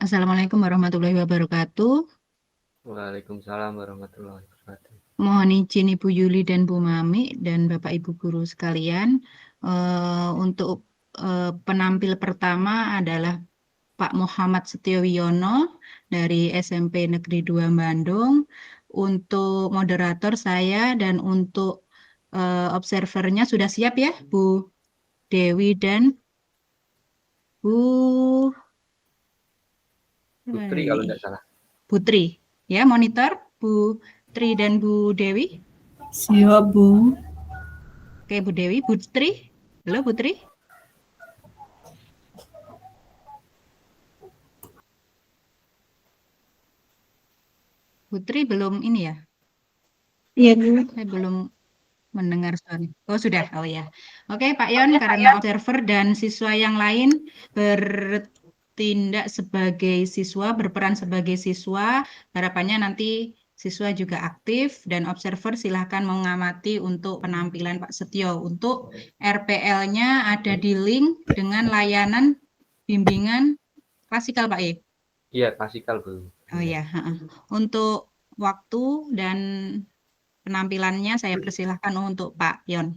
Assalamualaikum warahmatullahi wabarakatuh. Waalaikumsalam warahmatullahi wabarakatuh. Mohon izin Ibu Yuli dan Bu Mami dan Bapak Ibu guru sekalian. Untuk penampil pertama adalah Pak Muhammad Setiowiyono dari SMP Negeri 2 Bandung. Untuk moderator saya dan untuk observernya sudah siap ya, Bu Dewi dan Bu Putri kalau tidak salah. Putri. Ya, monitor Bu Tri dan Bu Dewi. Siap, Bu. Oke, Bu Dewi, Putri. Halo, Putri. Putri belum ini ya? Iya, Bu. Saya belum mendengar suara. Oh, sudah. Oh ya. Oke, Pak Yon, karena observer dan siswa yang lain bertindak sebagai siswa, berperan sebagai siswa, harapannya nanti siswa juga aktif dan observer silahkan mengamati untuk penampilan Pak Setio. Untuk RPL-nya ada di link dengan layanan bimbingan klasikal, Pak E. Iya, klasikal, Bu. Oh ya. Untuk waktu dan penampilannya saya persilahkan untuk Pak Yon.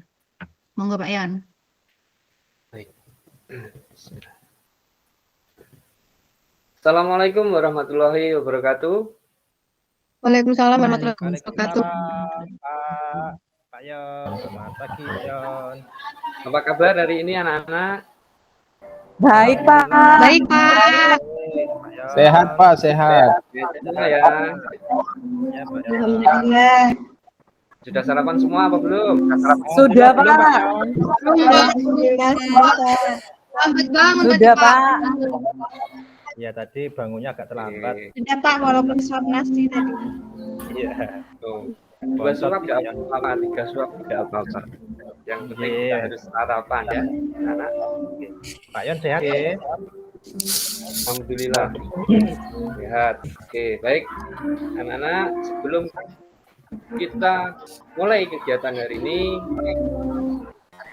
Monggo Pak Yon. Baik. Assalamualaikum warahmatullahi wabarakatuh. Waalaikumsalam warahmatullahi wabarakatuh. Pak Yon, selamat pagi Yon. Apa kabar hari ini anak-anak? Baik, Pak. Baik, Pak. Sehat Pak, sehat. Semua ya. Ya, Pak Yon. Alhamdulillah. Sudah sarapan semua apa belum? Sudah, Pak. Belum, Pak Yon. Lambat bangun. Sudah, Pak. Ya tadi bangunnya agak terlambat. Oke. Sudah, Pak, walaupun suap nasi tadi. Iya. Tuh. 2 suap tidak apa-apa, 3 suap tidak apa-apa. Yang penting kita harus sarapan ya, anak. Pak Yon sehat Oke. ya? Alhamdulillah sehat. Oke, baik anak-anak, sebelum kita mulai kegiatan hari ini,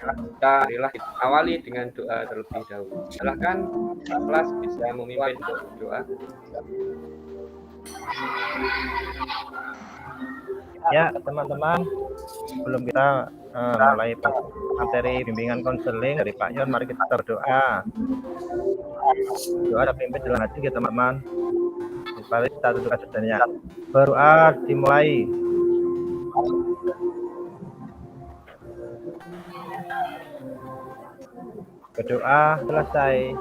kita awali dengan doa terlebih dahulu. Silakan kelas bisa memimpin doa. Ya teman-teman, sebelum kita mulai materi bimbingan konseling dari Pak Yon, mari kita berdoa. Doa terpimpin dalam hati ya teman-teman. Mari kita duduk seadanya. Berdoa dimulai. Berdoa selesai.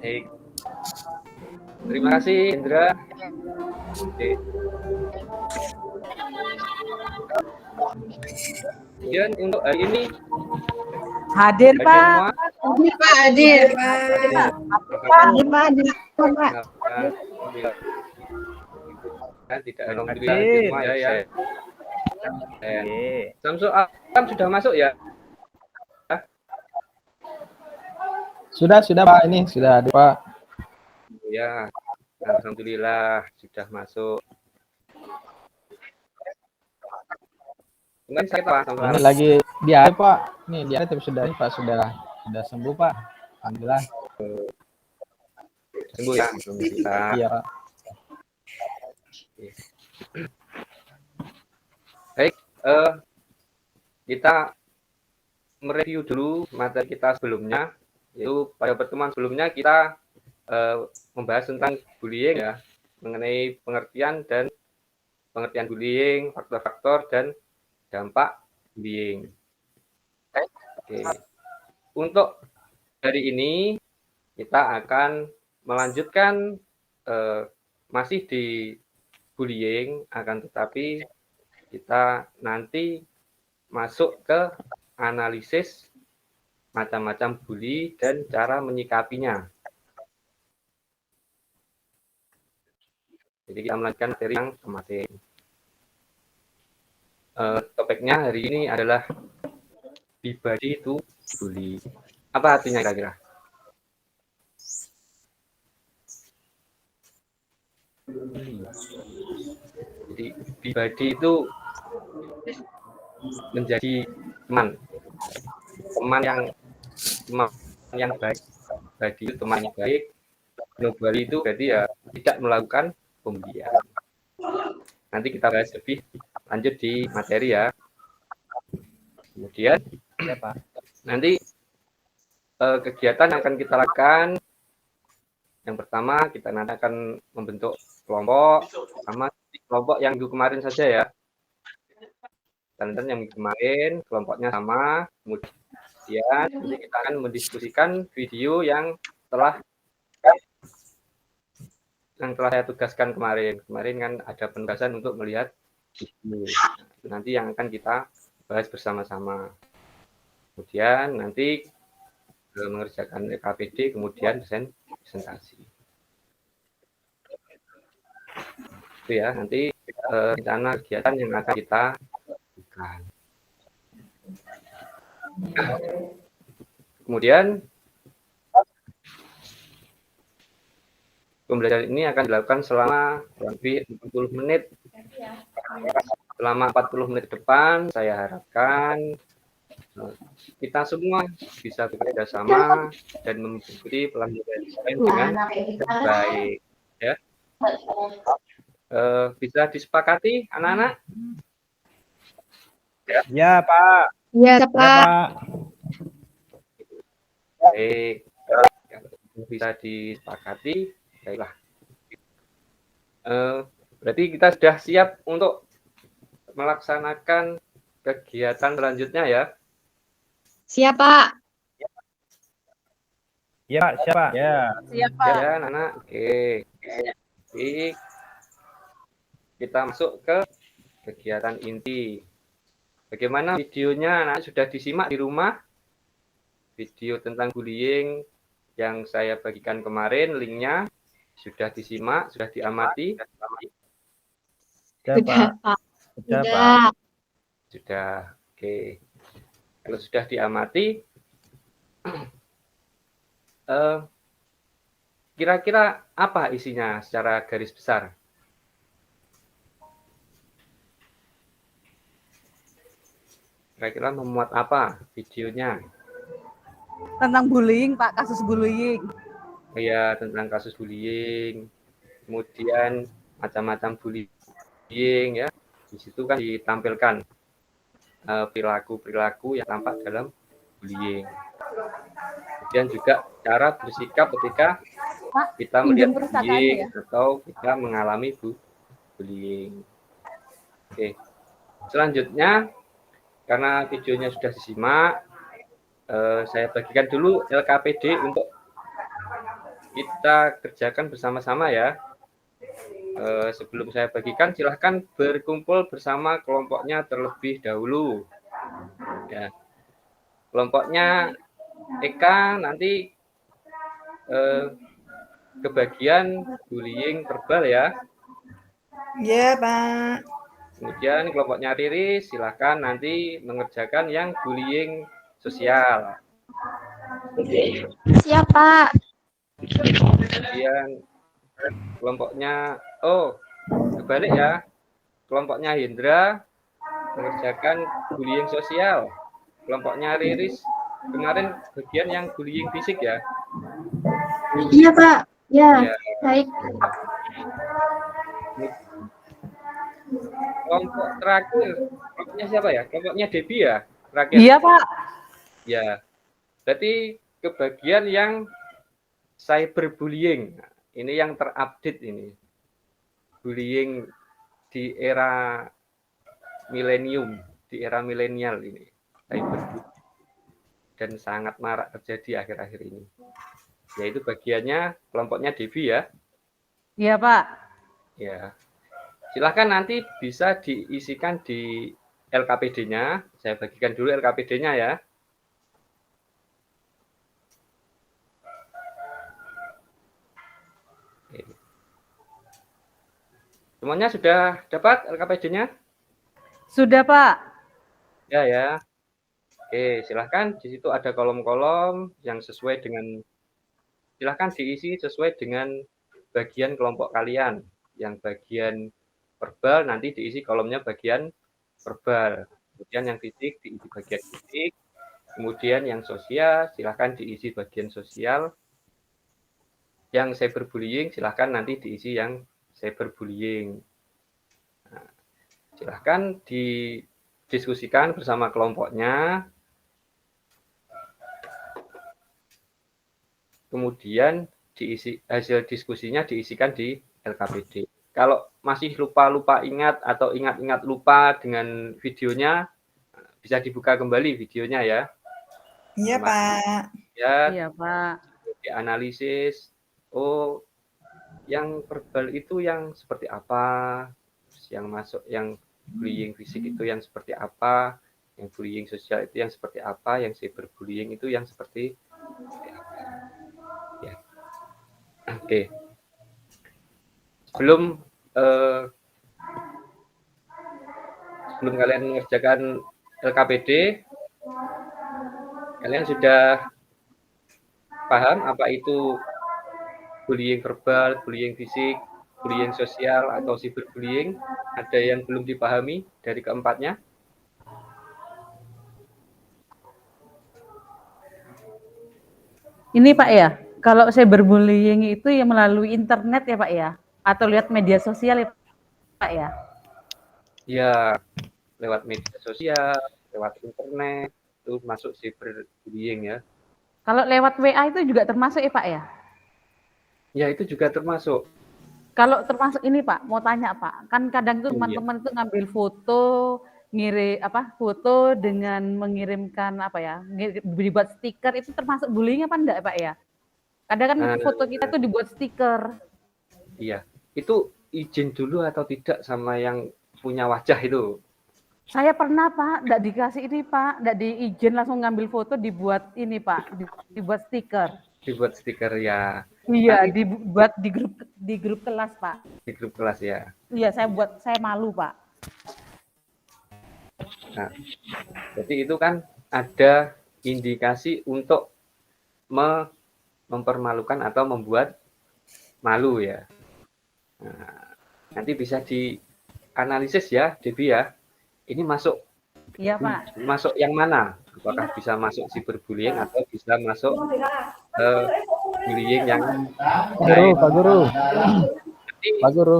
Baik. Terima kasih Indra. Oke. Kemudian untuk hari ini Hadir, hadir Pak. semua. Ini Pak hadir, Pak. Ini Pak hadir, Pak. Kan tidak alhamdulillah hadir semua ya. Oke. Samsul Alam sudah masuk ya? Sudah Pak, ini sudah ada Pak. Ya, alhamdulillah sudah masuk. Mungkin saya Pak Samsul Ini Alam. lagi dia Pak. Nih dia tapi sudah Pak sudah sembuh Pak. Alhamdulillah. Sembuh ya, alhamdulillah. Iya Pak. Baik, kita mereview dulu materi kita sebelumnya. Yaitu pada pertemuan sebelumnya kita membahas tentang bullying ya, mengenai pengertian bullying, faktor-faktor dan dampak bullying. Oke. Untuk hari ini kita akan melanjutkan masih di bullying, akan tetapi kita nanti masuk ke analisis macam-macam bully dan cara menyikapinya. Jadi kita melanjutkan materi yang kemarin. Topiknya hari ini adalah be body to bully. Apa artinya kira-kira? Jadi be body itu menjadi teman yang baik, Badi itu temannya baik, nobody itu berarti ya tidak melakukan pembulian. Nanti kita bahas lebih lanjut di materi ya. Kemudian Ya, Pak. nanti kegiatan yang akan kita lakukan, yang pertama kita nanti akan membentuk kelompok sama kelompok yang minggu kemarin saja ya. Dan yang minggu kemarin kelompoknya sama, kemudian nanti kita akan mendiskusikan video yang telah saya tugaskan kemarin. Kemarin kan ada penugasan untuk melihat video. Itu nanti yang akan kita bahas bersama-sama. Kemudian nanti mengerjakan LKPD, kemudian presentasi. Itu ya, nanti rencana kegiatan yang akan kita lakukan. Kemudian pembelajaran ini akan dilakukan selama kurang lebih 40 menit. Selama 40 menit ke depan, saya harapkan kita semua bisa bekerja sama dan mengikuti pelajaran dengan baik. Ya. Bisa disepakati, anak-anak? Ya, Pak. Ya, Ya, Pak. Pak. Baik. Bisa disepakati, baiklah. Berarti kita sudah siap untuk melaksanakan kegiatan selanjutnya ya. Siap, Pak. Ya, Pak. Siapa? Ya. Siapa? Ya, anak. Oke. Jadi, kita masuk ke kegiatan inti. Bagaimana videonya? Anak sudah disimak di rumah? Video tentang bullying yang saya bagikan kemarin, linknya sudah disimak, sudah diamati? Sudah, Pak. Sudah, Pak. Sudah, Pak. Sudah. Oke. Kalau sudah diamati, kira-kira apa isinya secara garis besar? Kira-kira memuat apa videonya? Tentang bullying, Pak, kasus bullying. Ya, tentang kasus bullying. Kemudian macam-macam bullying ya. Di situ kan ditampilkan perilaku-perilaku yang tampak dalam bullying. Kemudian juga cara bersikap ketika kita melihat bullying atau kita mengalami bullying. Oke. Selanjutnya, karena videonya sudah disimak, saya bagikan dulu LKPD untuk kita kerjakan bersama-sama ya. Sebelum saya bagikan, silahkan berkumpul bersama kelompoknya terlebih dahulu. Ya. Kelompoknya Eka nanti kebagian bullying verbal ya. Iya, Pak. Kemudian kelompoknya Riri silahkan nanti mengerjakan yang bullying sosial. Siap, Pak. Kemudian kelompoknya, kebalik ya. Kelompoknya Hendra mengerjakan bullying sosial. Kelompoknya Riris kemarin bagian yang bullying fisik ya. Iya, Pak. Ya, baik. Kelompok terakhir, kelompoknya siapa ya? Kelompoknya Debbie ya? Terakhir. Iya, Pak. Ya. Berarti kebagian yang cyberbullying. Ini yang terupdate ini. Bullying di era milenium, di era milenial ini. Cyberbullying. Dan sangat marak terjadi akhir-akhir ini. Yaitu bagiannya kelompoknya Devi ya. Iya, Pak. Ya. Silahkan nanti bisa diisikan di LKPD-nya. Saya bagikan dulu LKPD-nya ya. Semuanya sudah dapat LKPD-nya? Sudah, Pak. Ya. Oke, silahkan di situ ada kolom-kolom yang sesuai dengan, silahkan diisi sesuai dengan bagian kelompok kalian. Yang bagian verbal nanti diisi kolomnya bagian verbal. Kemudian yang fisik diisi bagian fisik. Kemudian yang sosial silahkan diisi bagian sosial. yang cyberbullying silahkan nanti diisi yang cyberbullying. Nah, silahkan didiskusikan bersama kelompoknya. Kemudian hasil diskusinya diisikan di LKPD. Kalau masih lupa-lupa ingat atau ingat-ingat lupa dengan videonya, bisa dibuka kembali videonya ya. Iya, Pak. Ya, Iya, Pak. dianalisis. Oh, yang verbal itu yang seperti apa? Yang masuk, yang bullying fisik itu yang seperti apa? Yang bullying sosial itu yang seperti apa? Yang cyberbullying itu yang seperti apa? Ya. Oke. Sebelum kalian mengerjakan LKPD, kalian sudah paham apa itu bullying verbal, bullying fisik, bullying sosial, atau cyberbullying? Ada yang belum dipahami dari keempatnya? Ini Pak ya, kalau cyberbullying itu ya melalui internet ya Pak ya, atau lihat media sosial ya Pak ya? Ya, lewat media sosial, lewat internet, itu masuk cyberbullying ya. Kalau lewat WA itu juga termasuk ya Pak ya? Ya, itu juga termasuk. Kalau termasuk ini Pak, mau tanya Pak, kan kadang tuh Iya. teman-teman tuh ngambil foto, foto dengan mengirimkan apa ya, dibuat stiker, itu termasuk bullying apa enggak Pak ya? Kadang kan foto kita tuh dibuat stiker. Iya, itu izin dulu atau tidak sama yang punya wajah itu? Saya pernah Pak, enggak dikasih ini Pak, enggak diizin langsung ngambil foto dibuat ini Pak, dibuat stiker. Dibuat stiker ya. Iya, Nanti dibuat di grup kelas Pak. di grup kelas ya. Iya, saya malu Pak. Nah, jadi itu kan ada indikasi untuk mempermalukan atau membuat malu ya. Nah, nanti bisa dianalisis ya, Debbie ya. Ini masuk Iya Pak. masuk yang mana? Apakah bisa masuk cyberbullying atau bisa masuk bullying yang lain? Pak Guru. Nanti Pak Guru.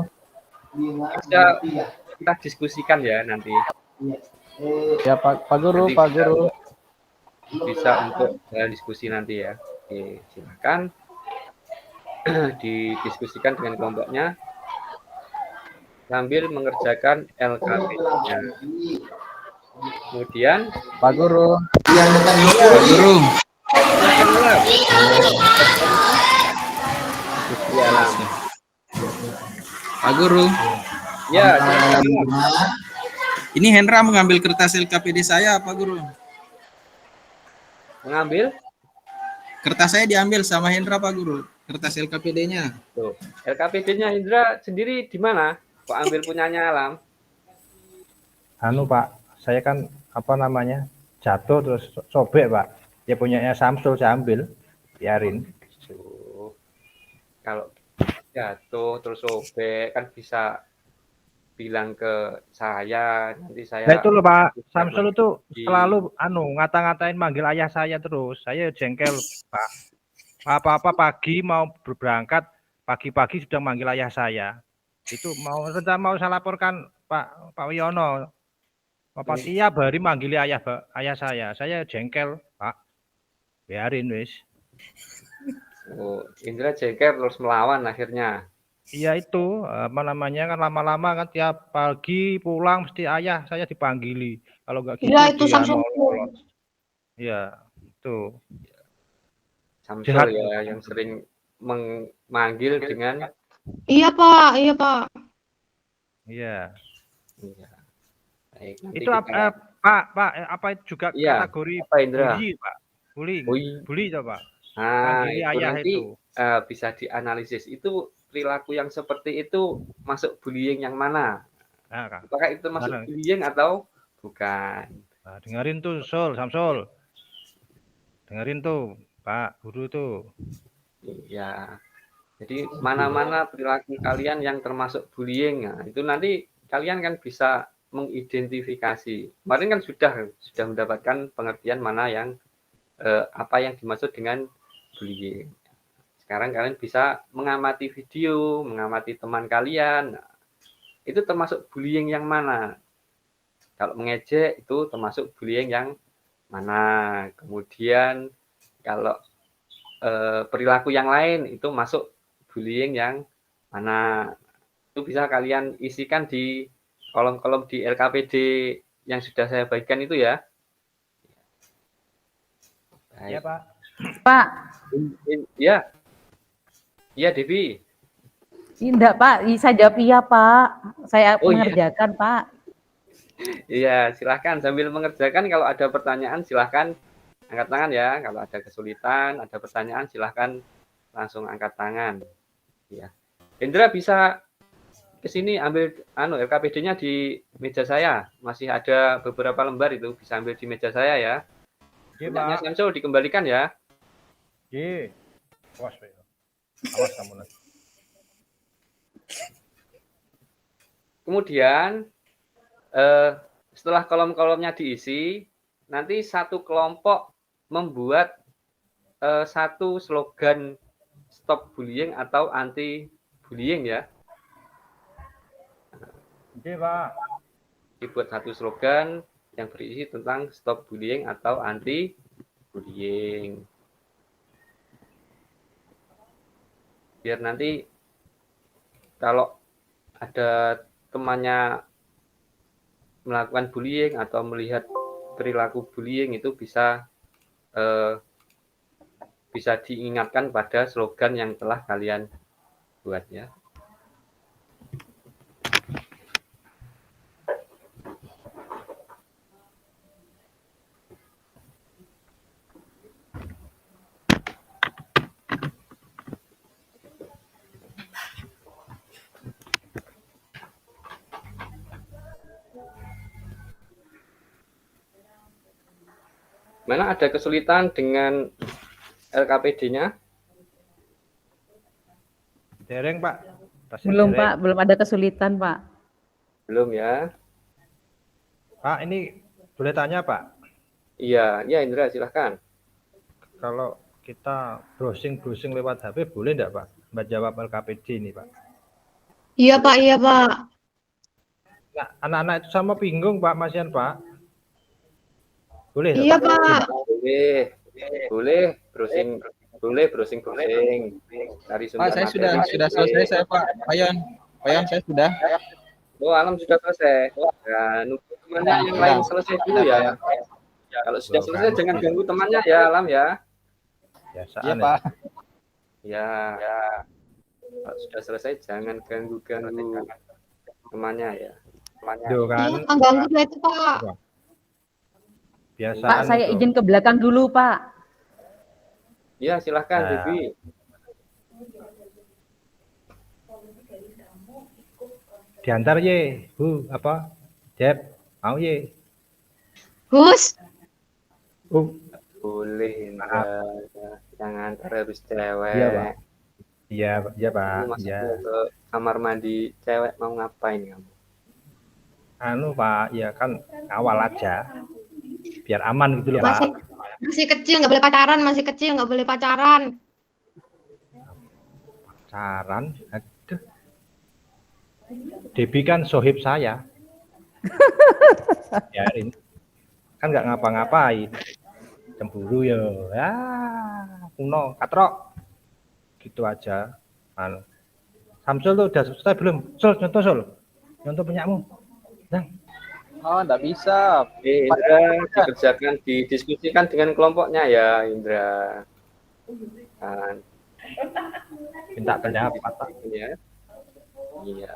bisa kita diskusikan ya nanti. Ya Pak Guru, Nanti Pak Guru. Bisa untuk diskusi nanti ya. Oke, silakan didiskusikan dengan kelompoknya sambil mengerjakan LKP-nya. Kemudian Pak Guru. Pak Guru. Pak Guru, Ya, ini Hendra mengambil kertas LKPD saya, Pak Guru. mengambil Kertas saya diambil sama Hendra, Pak Guru. Kertas LKPD-nya. tuh. LKPD-nya Indra sendiri di mana? Kok ambil punyanya Alam? Anu Pak, saya kan apa namanya jatuh terus sobek Pak. Dia punyanya Samsul saya ambil, biarin. Tuh. Kalau jatuh terus sobek kan bisa bilang ke saya, nanti saya. Nah itu loh Pak, Samsul itu selalu ngata-ngatain manggil ayah saya terus. Saya jengkel Pak. Apa-apa pagi mau berangkat, pagi-pagi sudah manggil ayah saya. Itu mau saya laporkan Pak Wiono. Bapak tiap hari manggil ayah saya. Saya jengkel Pak. Biarin wis. Oh, Indra jengkel terus melawan akhirnya. Iya itu apa namanya kan lama-lama kan tiap pagi pulang mesti ayah saya dipanggili. Kalau nggak gitu Iya, itu dia Samsul. lolos. Iya, itu. Samsul Jahat. ya yang sering memanggil dengan Iya, Pak. Iya, Pak. Iya. iya. Baik, nanti Itu kita, Pak apa itu juga iya, kategori apa Indra? bully, Pak? Bullying. Bully coba. Nah, Manggili itu ayah nanti itu. bisa dianalisis. Itu perilaku yang seperti itu masuk bullying yang mana? Nah, Kak. Apakah itu masuk bullying atau bukan? Nah, dengerin tuh Samsul. Dengerin tuh Pak Guru tuh. Iya. Jadi mana-mana perilaku kalian yang termasuk bullying, nah, itu nanti kalian kan bisa mengidentifikasi. Kemarin kan sudah mendapatkan pengertian mana yang apa yang dimaksud dengan bullying. sekarang kalian bisa mengamati video, mengamati teman kalian. Nah, itu termasuk bullying yang mana? Kalau mengejek itu termasuk bullying yang mana? Kemudian kalau perilaku yang lain itu masuk bullying yang mana? Itu bisa kalian isikan di kolom-kolom di LKPD yang sudah saya bagikan itu ya. Iya, Pak. Pak, Iya. Iya, Devi. enggak Pak, saya jawab iya Pak. Saya Oh, iya. mengerjakan Pak. Iya, silahkan sambil mengerjakan. Kalau ada pertanyaan silahkan angkat tangan ya. Kalau ada kesulitan, ada pertanyaan silahkan langsung angkat tangan. Ya. Indra bisa ke sini ambil LKPD-nya di meja saya. Masih ada beberapa lembar itu, bisa ambil di meja saya ya. Iya, Punyanya Pak. Samsul dikembalikan ya. Iya. Awas, Pak. Awas kamu nanti. Kemudian setelah kolom-kolomnya diisi, nanti satu kelompok membuat satu slogan stop bullying atau anti bullying ya. Iya, Pak. Dibuat satu slogan yang berisi tentang stop bullying atau anti bullying. Biar nanti kalau ada temannya melakukan bullying atau melihat perilaku bullying itu bisa diingatkan pada slogan yang telah kalian buat ya. Mana ada kesulitan dengan LKPD-nya? Dereng, Pak. Tasnya Belum dereng. Pak, belum ada kesulitan Pak. Belum ya? Pak, ini boleh tanya, Pak? Iya, ya Indra silahkan. Kalau kita browsing lewat HP boleh enggak, Pak? Mbak jawab LKPD ini, Pak. Iya Pak, iya Pak. Nah, anak-anak itu sama bingung, Pak, Masian, Pak. Boleh enggak, Iya Pak? Pak. Boleh browsing dari Pak, sumber saya materi. sudah selesai saya, Pak. Pak Yon, saya sudah. Oh, Alam sudah selesai. Ya, nunggu temannya yang lain selesai dulu ya. Kalau sudah selesai jangan ganggu temannya ya, Alam ya. Biasaan Iya, ya. Pak. Ya. Kalau sudah selesai jangan ganggu temannya ya. Tuh kan, Iya, mengganggu saya itu Pak. biasaan Pak, saya itu. izin ke belakang dulu Pak. Ya, silahkan Nah. Devi. Diantar ye, Bu, apa? Jeb, mau ye. Gus, Boleh, Indra. Jangan harus cewek. Iya, Pak. Iya, Pak. Kamu masuk Iya. ke kamar mandi cewek mau ngapain kamu? Anu, Pak, ya kan awal aja. Biar aman gitu loh, masih, Pak. masih kecil nggak boleh pacaran, masih kecil nggak boleh pacaran. Saran, aduh. Debi kan sohib saya. Biarin. Kan nggak ngapa-ngapain. Cemburu ya. Ya, kuno, katrok. Gitu aja. Anu. Samsul tuh udah selesai belum? Sul, contoh Sul. Contoh punyamu. Nah, Oh, enggak bisa. Indra, dikerjakan, didiskusikan dengan kelompoknya ya, Indra. Kan, minta pendapat, Pak. ya. Iya.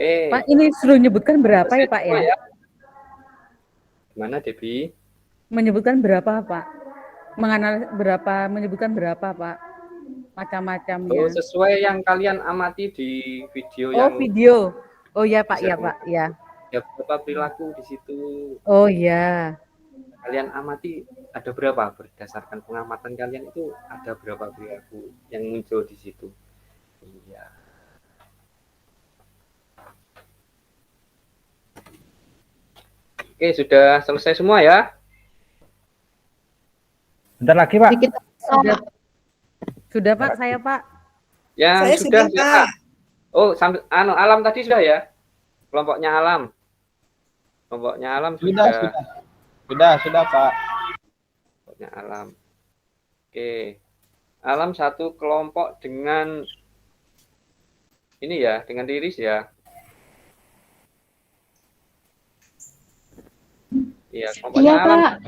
Oke. Pak, ini suruh nyebutkan berapa ya Pak ya? Gimana Debbie? Menyebutkan berapa Pak? Menyebutkan berapa Pak? Macam-macamnya. Sesuai yang kalian amati di video Oh, yang video. Oh ya Pak, ya Pak, ya. ya beberapa perilaku di situ. Oh ya. Kalian amati ada berapa, berdasarkan pengamatan kalian itu ada berapa perilaku yang muncul di situ. Iya. Oke, sudah selesai semua ya? Bentar lagi Pak. Sudah Pak, saya Pak. Ya, Saya sudah. sudah, Pak. Oh, sampai alam tadi sudah ya? Kelompoknya alam. Kelompoknya alam sudah. Sudah Pak. Kelompoknya alam. Oke. Alam satu kelompok dengan ini ya, dengan Riris ya. Iya, kelompoknya alam.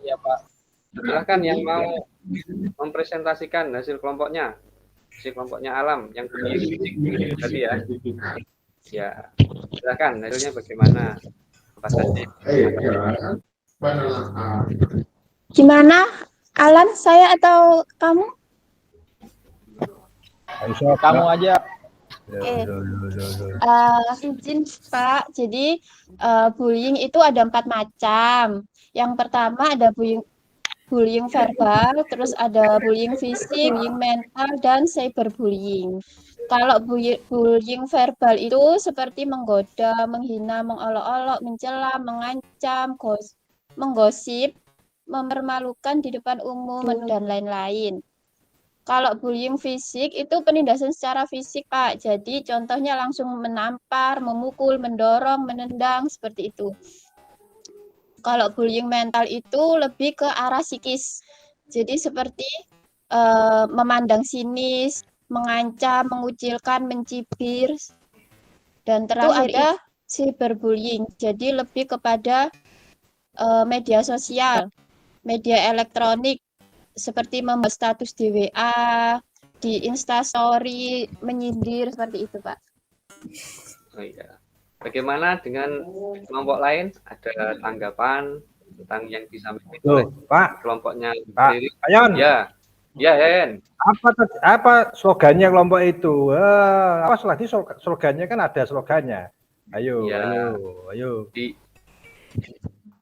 Iya, Pak. Silahkan yang mau mempresentasikan hasil kelompoknya. Hasil kelompoknya alam yang punya fisik tadi ya. Ya, silakan hasilnya bagaimana? Apa saja? Gimana? Alan, saya atau kamu? Kamu aja. Izin Pak, jadi bullying itu ada 4 macam. Yang pertama ada bullying verbal, terus ada bullying fisik, bullying mental, dan cyberbullying. Kalau bullying verbal itu seperti menggoda, menghina, mengolok-olok, mencela, mengancam, menggosip, mempermalukan di depan umum, dan lain-lain. Kalau bullying fisik itu penindasan secara fisik, Pak. Jadi contohnya langsung menampar, memukul, mendorong, menendang, seperti itu. Kalau bullying mental itu lebih ke arah psikis. Jadi seperti memandang sinis, mengancam, mengucilkan, mencibir. Dan terakhir ada cyberbullying. Jadi lebih kepada media sosial, media elektronik, seperti membuat status di WA, di Instastory, menyindir, seperti itu, Pak. Oh iya. Bagaimana dengan kelompok lain? Ada tanggapan tentang yang disampaikan oleh Pak, kelompoknya? Pak Ayon. Ya, ya Hen. Apa slogannya kelompok itu? Apa lagi slogannya kan ada slogannya. Ayo, Ya. ayo.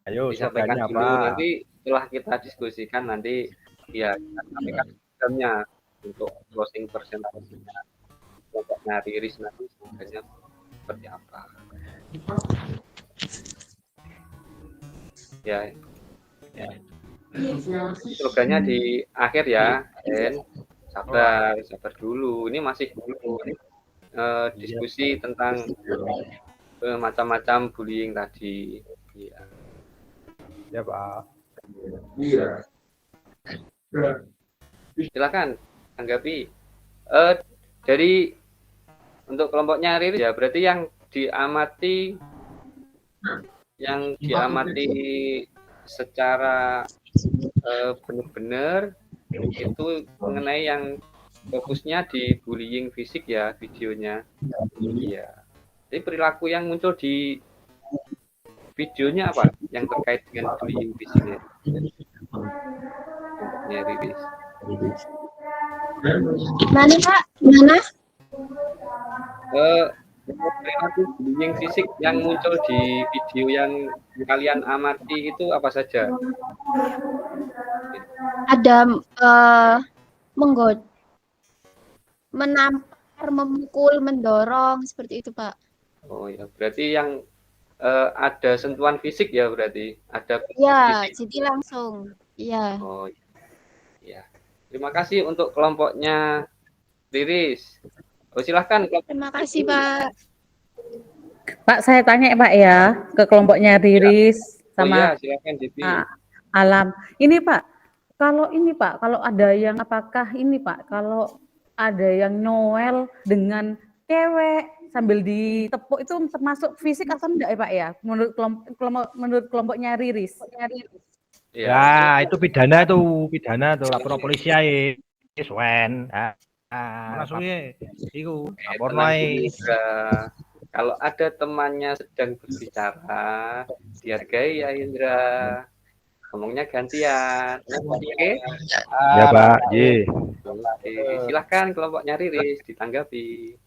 Ayo, Disampaikan slogannya dulu apa? nanti setelah kita diskusikan nanti ya kita sampaikan programnya untuk closing presentasinya kelompoknya Riris nanti sebenarnya seperti apa. Ya, slogannya di akhir ya, Den. Sabar dulu. Ini masih diskusi tentang macam-macam bullying tadi. Iya. Ya Pak. Iya. Silakan tanggapi. Dari untuk kelompoknya Riris ya berarti yang diamati secara benar-benar itu mengenai yang fokusnya di bullying fisik ya videonya. Iya. Jadi perilaku yang muncul di videonya apa yang terkait dengan bullying fisiknya? Kelompoknya Riris. Mana Pak? Mana? Perilaku bullying fisik yang muncul di video yang kalian amati itu apa saja? Ada menggoda, menampar, memukul, mendorong, seperti itu Pak. Oh ya, berarti yang ada sentuhan fisik ya berarti ada. Ya, fisik. jadi langsung. Iya. Oh ya. Terima kasih untuk kelompoknya Riris. Oh, silahkan. Terima kasih Pak. Pak, saya tanya Pak ya ke kelompoknya Riris sama silakan Debbie. Alam. Ini Pak, kalau ada yang apakah ini Pak, kalau ada yang Noel dengan cewek sambil ditepuk itu termasuk fisik atau enggak ya Pak ya? Menurut kelompoknya Riris. Ya, itu pidana tuh, lapor polisi ae. Wen. Langsung iku lapor nae. Kalau ada temannya sedang berbicara, dihargai ya Indra. Ngomongnya gantian. Oke? Ya Pak, Ye. Oke, silahkan kelompoknya Riris ditanggapi.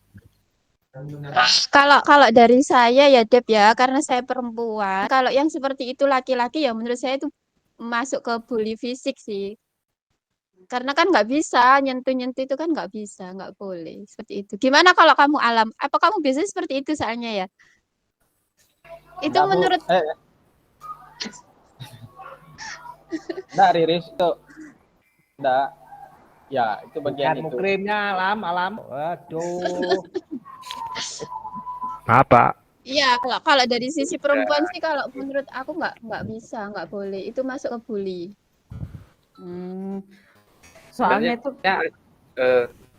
Kalau dari saya ya Dep ya, karena saya perempuan. Kalau yang seperti itu laki-laki ya menurut saya itu masuk ke bully fisik sih. Karena kan nggak bisa nyentuh-nyentuh itu kan nggak bisa, nggak boleh seperti itu. Gimana kalau kamu Alam? Apa kamu biasanya seperti itu soalnya ya? Itu Enggak, Bu. menurut Enggak, Riris itu. Enggak. Ya, itu bagian itu. Mukrimnya alam. Waduh. Apa? iya kalau dari sisi perempuan sih kalau menurut aku nggak bisa, nggak boleh. Itu masuk ke bully. Soalnya itu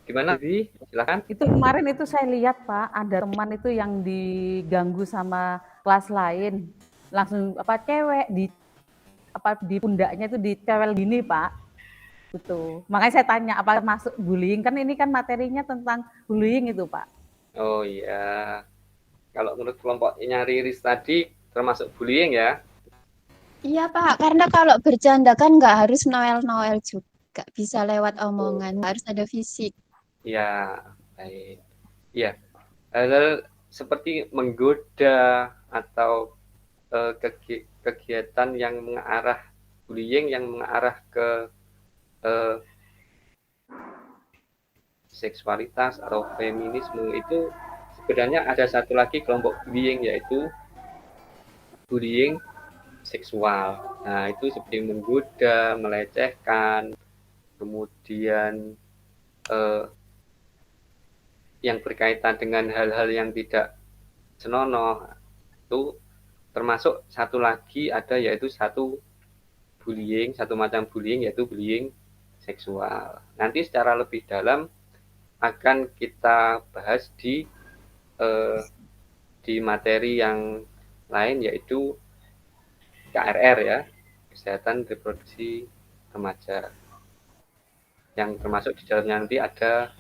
Gimana sih? Silakan. itu kemarin itu saya lihat Pak, ada teman itu yang diganggu sama kelas lain, langsung cewek di pundaknya itu dicewel gini Pak. Gitu. Makanya saya tanya apa masuk bullying, kan ini kan materinya tentang bullying itu Pak. Oh iya. Kalau menurut kelompoknya Riris tadi termasuk bullying ya? Iya Pak, karena kalau bercanda kan nggak harus noel-noel juga, bisa lewat omongan, nggak harus ada fisik. Ya, baik. Ya, hal seperti menggoda atau kegiatan yang mengarah bullying yang mengarah ke seksualitas atau feminisme itu sebenarnya ada satu lagi kelompok bullying, yaitu bullying seksual. Nah, itu seperti menggoda, melecehkan, kemudian yang berkaitan dengan hal-hal yang tidak senonoh. Itu termasuk satu lagi ada, yaitu satu macam bullying, yaitu bullying seksual. Nanti secara lebih dalam akan kita bahas di materi yang lain, yaitu KRR ya, kesehatan reproduksi remaja, yang termasuk di dalamnya nanti ada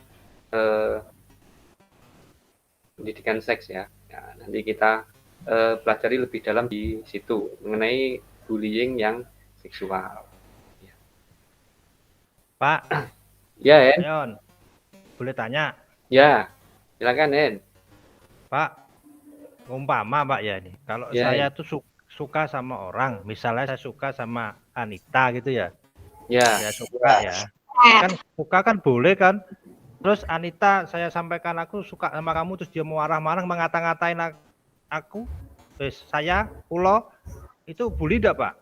pendidikan seks ya. Nanti kita pelajari lebih dalam di situ mengenai bullying yang seksual. Pak. Ya, Yon. Boleh tanya? Ya, silakan Hen. Pak, umpama Pak ya nih, kalau saya tuh suka sama orang, misalnya saya suka sama Anita gitu ya. Ya. Saya suka ya. Kan suka kan boleh kan? Terus Anita saya sampaikan aku suka sama kamu, terus dia mau marah-marah mengata-ngatain aku, saya, ulo, itu bully enggak Pak?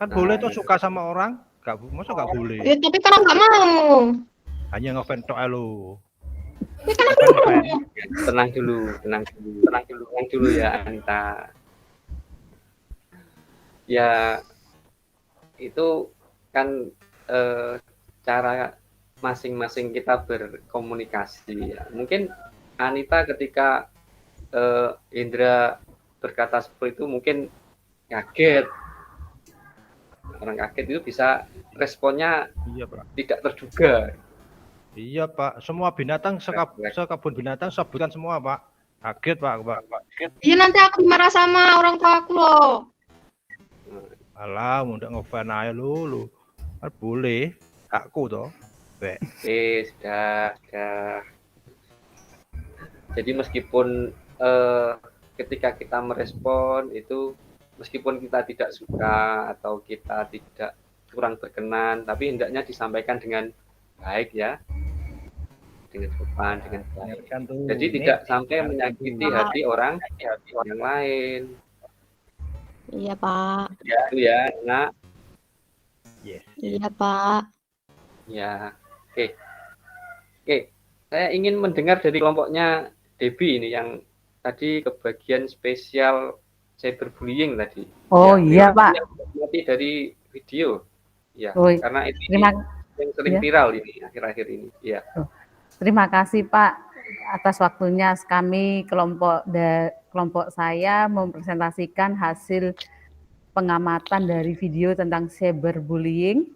Kan boleh tuh suka sama orang, masa nggak boleh? Ya, tapi kan nggak mau. Hanya ngefans tok lo. Tenang dulu ya Anita. Ya, itu kan cara masing-masing kita berkomunikasi ya. Mungkin Anita ketika Indra berkata seperti itu mungkin kaget. Orang kaget itu bisa responnya tidak terduga. Iya Pak, semua binatang sekabun binatang sebutkan semua Pak. Kaget Pak. Iya, nanti aku marah sama orang tua aku loh. Alah, udah ngefan aja lu. Kan boleh, aku toh. Sudah. Jadi meskipun ketika kita merespon itu, meskipun kita tidak suka atau kita tidak kurang berkenan, tapi hendaknya disampaikan dengan baik ya, dengan sopan, dengan baik. Jadi tidak sampai menyakiti hati orang yang lain. Iya Pak. Itu ya, Nak. Iya Pak. Ya, oke. Saya ingin mendengar dari kelompoknya Debbie ini yang tadi kebagian spesial cyberbullying tadi. Oh iya Pak. Nanti dari video, ya. Karena itu yang sering viral ini akhir-akhir ini. Ya. Terima kasih Pak atas waktunya. Kami kelompok saya mempresentasikan hasil pengamatan dari video tentang cyberbullying.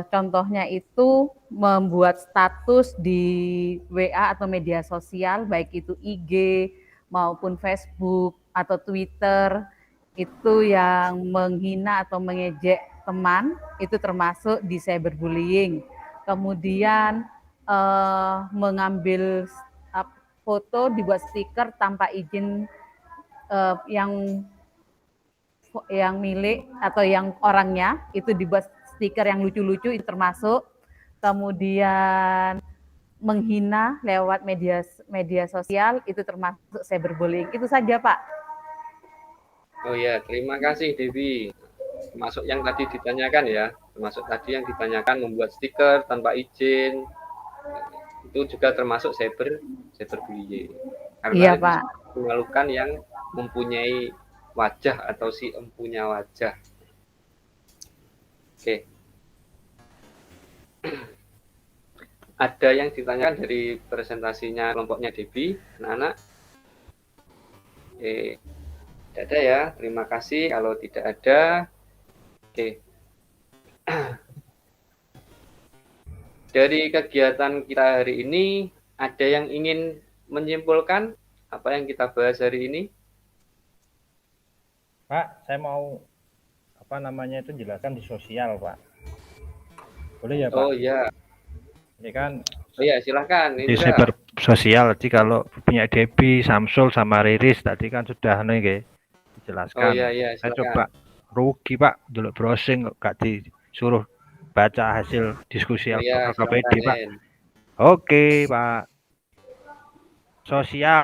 Contohnya itu membuat status di WA atau media sosial, baik itu IG maupun Facebook atau Twitter, itu yang menghina atau mengejek teman, itu termasuk di cyberbullying. Kemudian mengambil foto, dibuat stiker tanpa izin yang milik atau yang orangnya, itu dibuat stiker yang lucu-lucu, itu termasuk. Kemudian menghina lewat media sosial, itu termasuk cyberbullying. Itu saja, Pak. Oh ya, terima kasih Devi. Termasuk yang tadi ditanyakan ya, termasuk tadi yang ditanyakan membuat stiker tanpa izin, itu juga termasuk cyberbullying. Karena Iya, itu Pak. memalukan yang mempunyai wajah atau si empunya wajah. Oke. Ada yang ditanyakan dari presentasinya kelompoknya Devi, anak-anak? Tidak ada ya, terima kasih. Kalau tidak ada, oke. Dari kegiatan kita hari ini, ada yang ingin menyimpulkan apa yang kita bahas hari ini? Pak, saya mau itu jelaskan di sosial, Pak. Boleh ya, Pak? Oh iya. Ini kan Oh iya, silahkan. di cyber sosial. Jadi kalau punya Debbie, Samsul sama Riris tadi kan sudah dijelaskan. Oh iya, saya silakan. coba rugi, Pak, dulu browsing kok gak disuruh baca hasil diskusi LKPD, Pak. Oke, Pak. Sosial.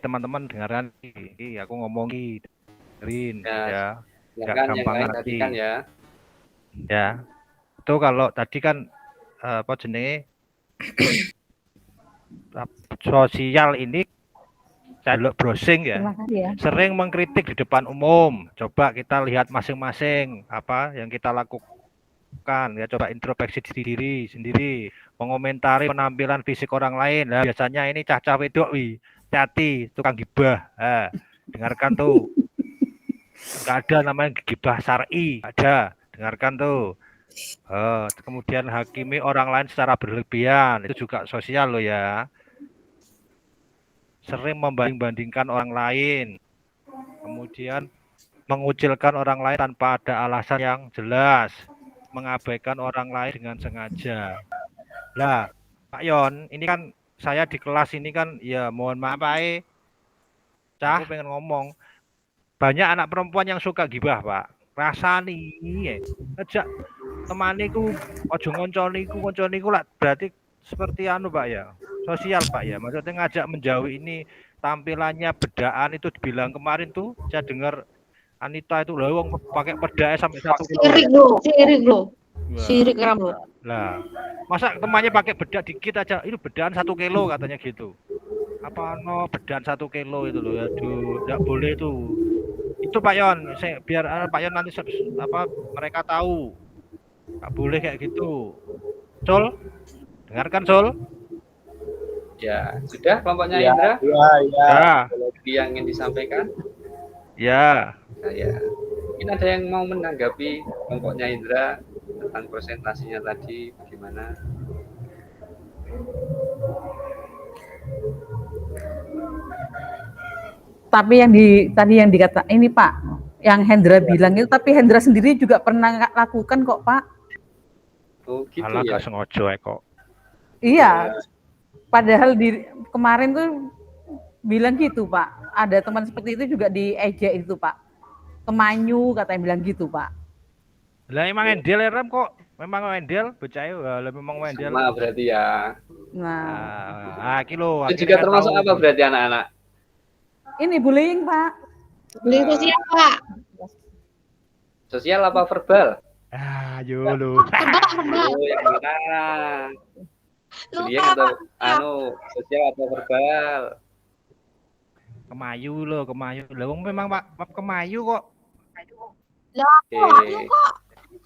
teman-teman dengarkan ini aku ngomong dengerin ya. Enggak gampang nanti. Ya. Itu kalau tadi kan apa jenenge sosial ini saya browsing ya, sering mengkritik di depan umum. Coba kita lihat masing-masing apa yang kita lakukan ya, coba introspeksi diri sendiri, mengomentari penampilan fisik orang lain. Nah, biasanya ini cah-cah wedok hati tukang gibah. Dengarkan tuh. Enggak ada namanya gibah syar'i, ada. Dengarkan tuh. Kemudian hakimi orang lain secara berlebihan, itu juga sosial loh ya. Sering membanding-bandingkan orang lain, kemudian mengucilkan orang lain tanpa ada alasan yang jelas, mengabaikan orang lain dengan sengaja. Lah, Pak Yon, ini kan saya di kelas ini kan ya mohon maaf Pak aku pengen ngomong. Banyak anak perempuan yang suka gibah, Pak. Rasani ajak temaniku ojo ngonconiku lah, berarti seperti Pak ya. Sosial Pak ya. Maksudnya ngajak menjauhi ini tampilannya bedaan itu dibilang kemarin tuh saya dengar Anita itu lawang pakai bedanya sampai 1 kilo. Sirik kamu. Lah, masa temannya pakai bedak dikit aja, itu bedaan 1 kilo katanya gitu. Apa bedaan 1 kilo itu loh, aduh, enggak boleh tuh. Itu Pak Yon, biar Pak Yon nanti apa mereka tahu. Enggak boleh kayak gitu. Sol, dengarkan Sol. Ya, sudah kelompoknya Indra? Ya. Yang ingin disampaikan? Ya. Ya. Mungkin ada yang mau menanggapi kelompoknya Indra tentang presentasinya tadi, bagaimana? Tapi tadi yang dikata ini Pak, yang Hendra bilang itu, tapi Hendra sendiri juga pernah lakukan kok Pak. Oh gitu ya. Gak sengaja kok. Iya. Padahal kemarin tuh bilang gitu Pak. Ada teman seperti itu juga diejek itu Pak. Kemanyu katanya bilang gitu Pak. Lah emang Endel Ram kok. Memang Endel bocah memang Endel. Sama berarti ya. Nah, kilo. Itu juga termasuk apa berarti anak-anak? Ini bullying Pak. Bullying sosial Pak. Sosial apa verbal? Ayo lu. Oh, yang mana? Bullying atau sosial atau verbal? Kemayu. Lah wong memang Pak kemayu kok. Oke.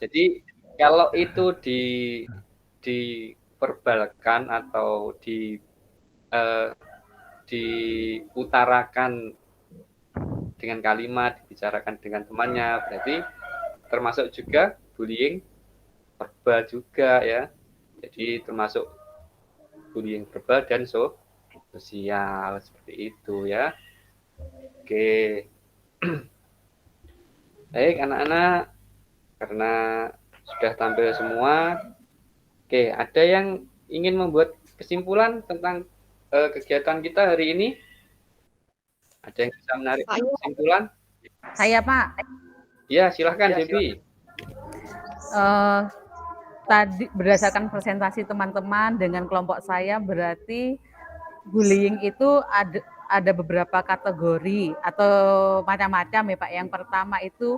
Jadi kalau itu diverbalkan atau diutarakan dengan kalimat, dibicarakan dengan temannya, berarti termasuk juga bullying verbal juga ya. Jadi termasuk bullying verbal dan sosial seperti itu ya. Oke. Baik anak-anak, karena sudah tampil semua. Oke, ada yang ingin membuat kesimpulan tentang kegiatan kita hari ini? Ada yang bisa menarik kesimpulan? Saya Pak, Ya, silahkan Debbie. tadi berdasarkan presentasi teman-teman dengan kelompok saya berarti bullying itu ada beberapa kategori atau macam-macam ya Pak. Yang pertama itu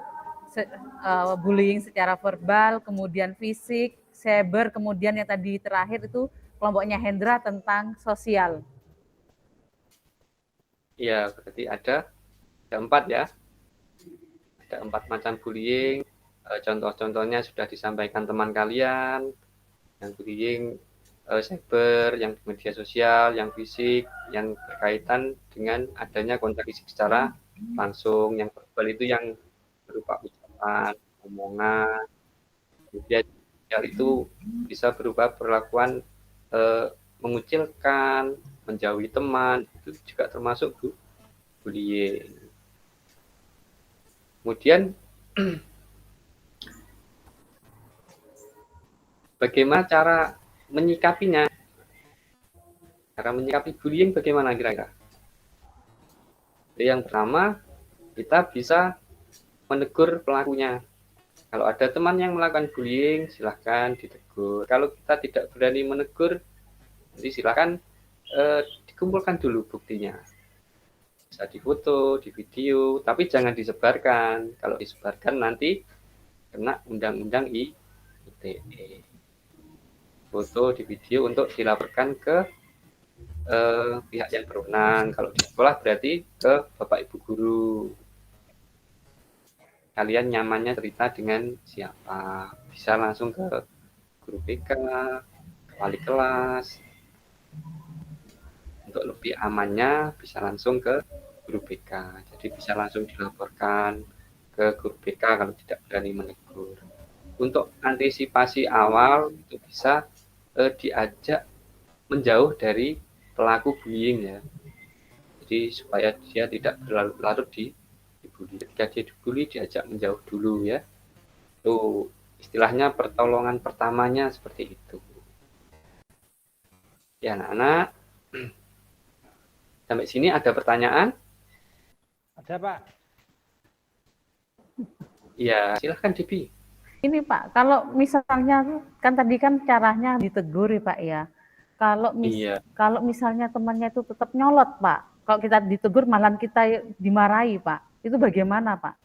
bullying secara verbal, kemudian fisik, cyber, kemudian yang tadi terakhir itu kelompoknya Hendra tentang sosial. Iya, berarti ada 4 ya. Ada 4 macam bullying. Contoh-contohnya sudah disampaikan teman kalian. Yang bullying cyber, yang media sosial, yang fisik, yang berkaitan dengan adanya kontak fisik secara langsung. Yang verbal itu yang berupa ucapan, omongan. Kemudian itu bisa berupa perlakuan mengucilkan, menjauhi teman, itu juga termasuk bullying. Kemudian bagaimana cara menyikapinya? Cara menyikapi bullying bagaimana kira-kira? Yang pertama, kita bisa menegur pelakunya. Kalau ada teman yang melakukan bullying, silahkan ditegur. Kalau kita tidak berani menegur, nanti silahkan dikumpulkan dulu buktinya. Bisa difoto, di video, tapi jangan disebarkan. Kalau disebarkan nanti kena undang-undang ITE. Foto di video untuk dilaporkan ke pihak yang berwenang. Kalau di sekolah berarti ke Bapak Ibu Guru. Kalian nyamannya cerita dengan siapa? Bisa langsung ke guru BK, wali kelas. Untuk lebih amannya bisa langsung ke guru BK. Jadi bisa langsung dilaporkan ke guru BK kalau tidak berani menegur. Untuk antisipasi awal itu bisa diajak menjauh dari pelaku bullying ya. Jadi supaya dia tidak berlarut-larut di dibully. Ketika dia dibully diajak menjauh dulu ya. Itu istilahnya pertolongan pertamanya seperti itu. Ya anak-anak, sampai sini ada pertanyaan? Ada Pak. Ya silahkan Debbie. Ini Pak, kalau misalnya kan tadi kan caranya ditegur ya Pak ya. Kalau misalnya temannya itu tetap nyolot Pak, kalau kita ditegur malah kita dimarahi Pak, itu bagaimana Pak?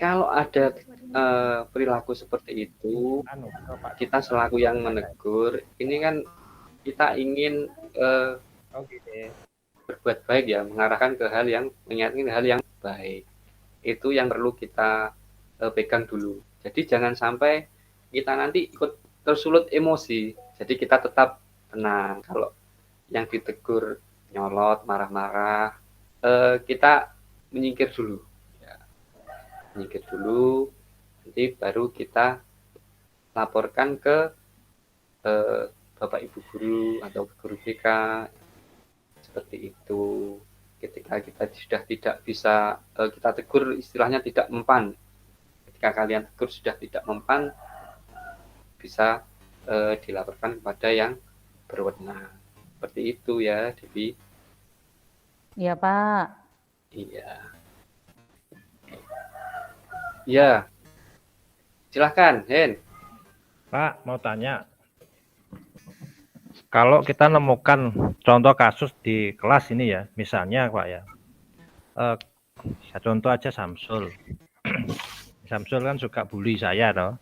Kalau ada perilaku seperti itu, kita selaku yang menegur, ini kan kita ingin berbuat baik ya, mengarahkan ke hal yang mengingatkan hal yang baik. Itu yang perlu kita pegang dulu. Jadi jangan sampai kita nanti ikut tersulut emosi. Jadi kita tetap tenang. Kalau yang ditegur nyolot, marah-marah, kita menyingkir dulu. Ya. Menyingkir dulu, nanti baru kita laporkan ke Bapak Ibu Guru atau guru BK. Seperti itu. Ketika kita sudah tidak bisa, kita tegur istilahnya tidak mempan. Ketika kalian tegur sudah tidak mempan, bisa dilaporkan kepada yang berwenang. Seperti itu ya, Debbie. Iya, Pak. Iya. Ya. Silahkan, Hen. Pak, mau tanya. Kalau kita nemukan contoh kasus di kelas ini ya, misalnya Pak ya, contoh aja Samsul. Samsul kan suka bully saya toh.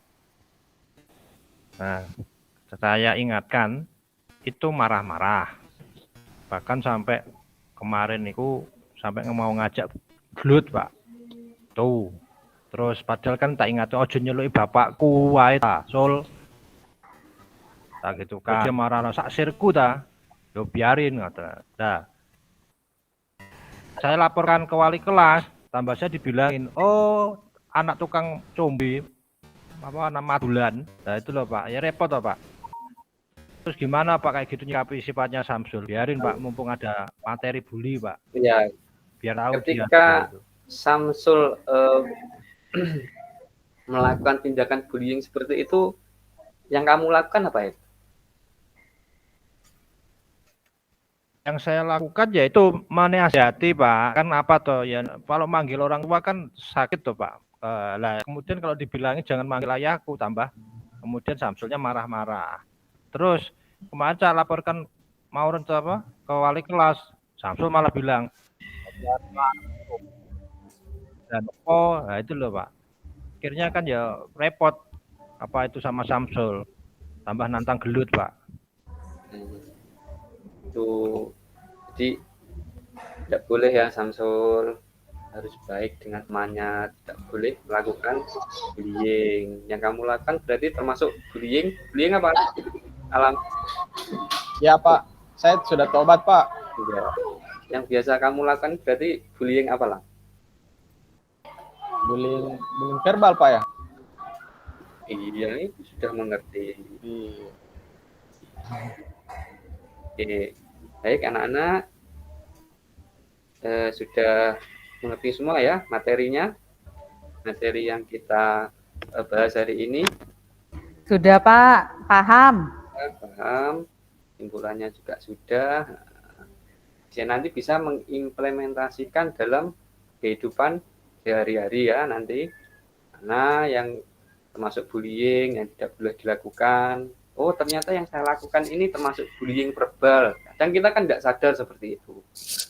Nah, saya ingatkan itu marah-marah. Bahkan sampai kemarin itu sampai mau ngajak gelut Pak. Tuh. Terus padahal kan tak ingat ojo nyeluki bapakku wae ta, Sul. Tak gitu kan. Dia marah sak sirku ta. Yo biarin kata. Nah. Saya laporkan ke wali kelas, tambah saya dibilangin, "Oh, anak tukang combe nama bulan. Nah itu loh Pak, ya repot toh Pak. Terus gimana Pak kayak gitu nyikapi sifatnya Samsul? Biarin Pak, mumpung ada materi bully Pak. Ya, Biar tahu dia ketika gitu. Samsul melakukan tindakan bullying seperti itu, yang kamu lakukan apa ya? Yang saya lakukan yaitu menasihati Pak. Kan apa toh ya, kalau manggil orang tua kan sakit toh Pak. Lah kemudian kalau dibilangin jangan manggil ayahku, tambah kemudian Samsulnya marah-marah. Terus kemarin saya laporkan mau apa ke wali kelas, Samsul malah bilang dan nah itu loh Pak. Akhirnya kan ya repot apa itu sama Samsul, tambah nantang gelut Pak. Itu jadi tidak boleh ya Samsul, harus baik dengan temannya, tidak boleh melakukan bullying. Yang kamu lakukan berarti termasuk bullying. Bullying apa? Alam. Ya Pak, saya sudah tobat Pak. Ya. Yang biasa kamu lakukan berarti bullying apa lah? Bullying verbal Pak ya? Iya, itu sudah mengerti. Iya. Oke, baik anak-anak, sudah mengerti semua ya materinya, materi yang kita bahas hari ini. Sudah Pak, paham. Paham, simpulannya juga sudah. Jadi nanti bisa mengimplementasikan dalam kehidupan sehari-hari ya nanti. Karena yang termasuk bullying yang tidak boleh dilakukan. Oh ternyata yang saya lakukan ini termasuk bullying verbal. Dan kita kan tidak sadar seperti itu.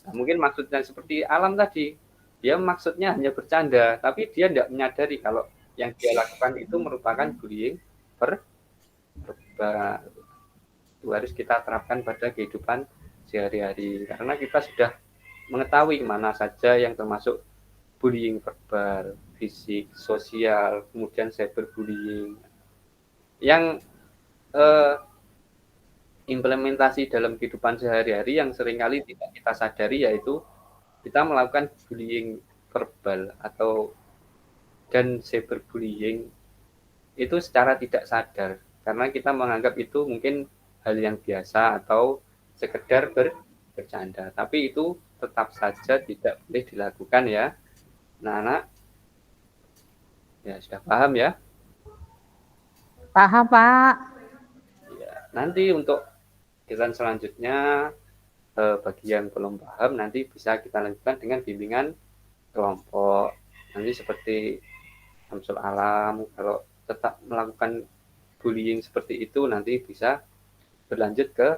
Nah, mungkin maksudnya seperti Alam tadi, dia maksudnya hanya bercanda, tapi dia tidak menyadari kalau yang dia lakukan itu merupakan bullying verbal. Itu harus kita terapkan pada kehidupan sehari-hari. Karena kita sudah mengetahui mana saja yang termasuk bullying verbal, fisik, sosial, kemudian cyberbullying. Yang implementasi dalam kehidupan sehari-hari yang seringkali tidak kita sadari yaitu kita melakukan bullying verbal atau dan cyberbullying itu secara tidak sadar karena kita menganggap itu mungkin hal yang biasa atau sekedar bercanda, tapi itu tetap saja tidak boleh dilakukan ya. Nah, anak ya sudah paham ya? Paham Pak. Ya, nanti untuk kegiatan selanjutnya bagi yang belum paham nanti bisa kita lanjutkan dengan bimbingan kelompok. Nanti seperti Samsul Alam kalau tetap melakukan bullying seperti itu nanti bisa berlanjut ke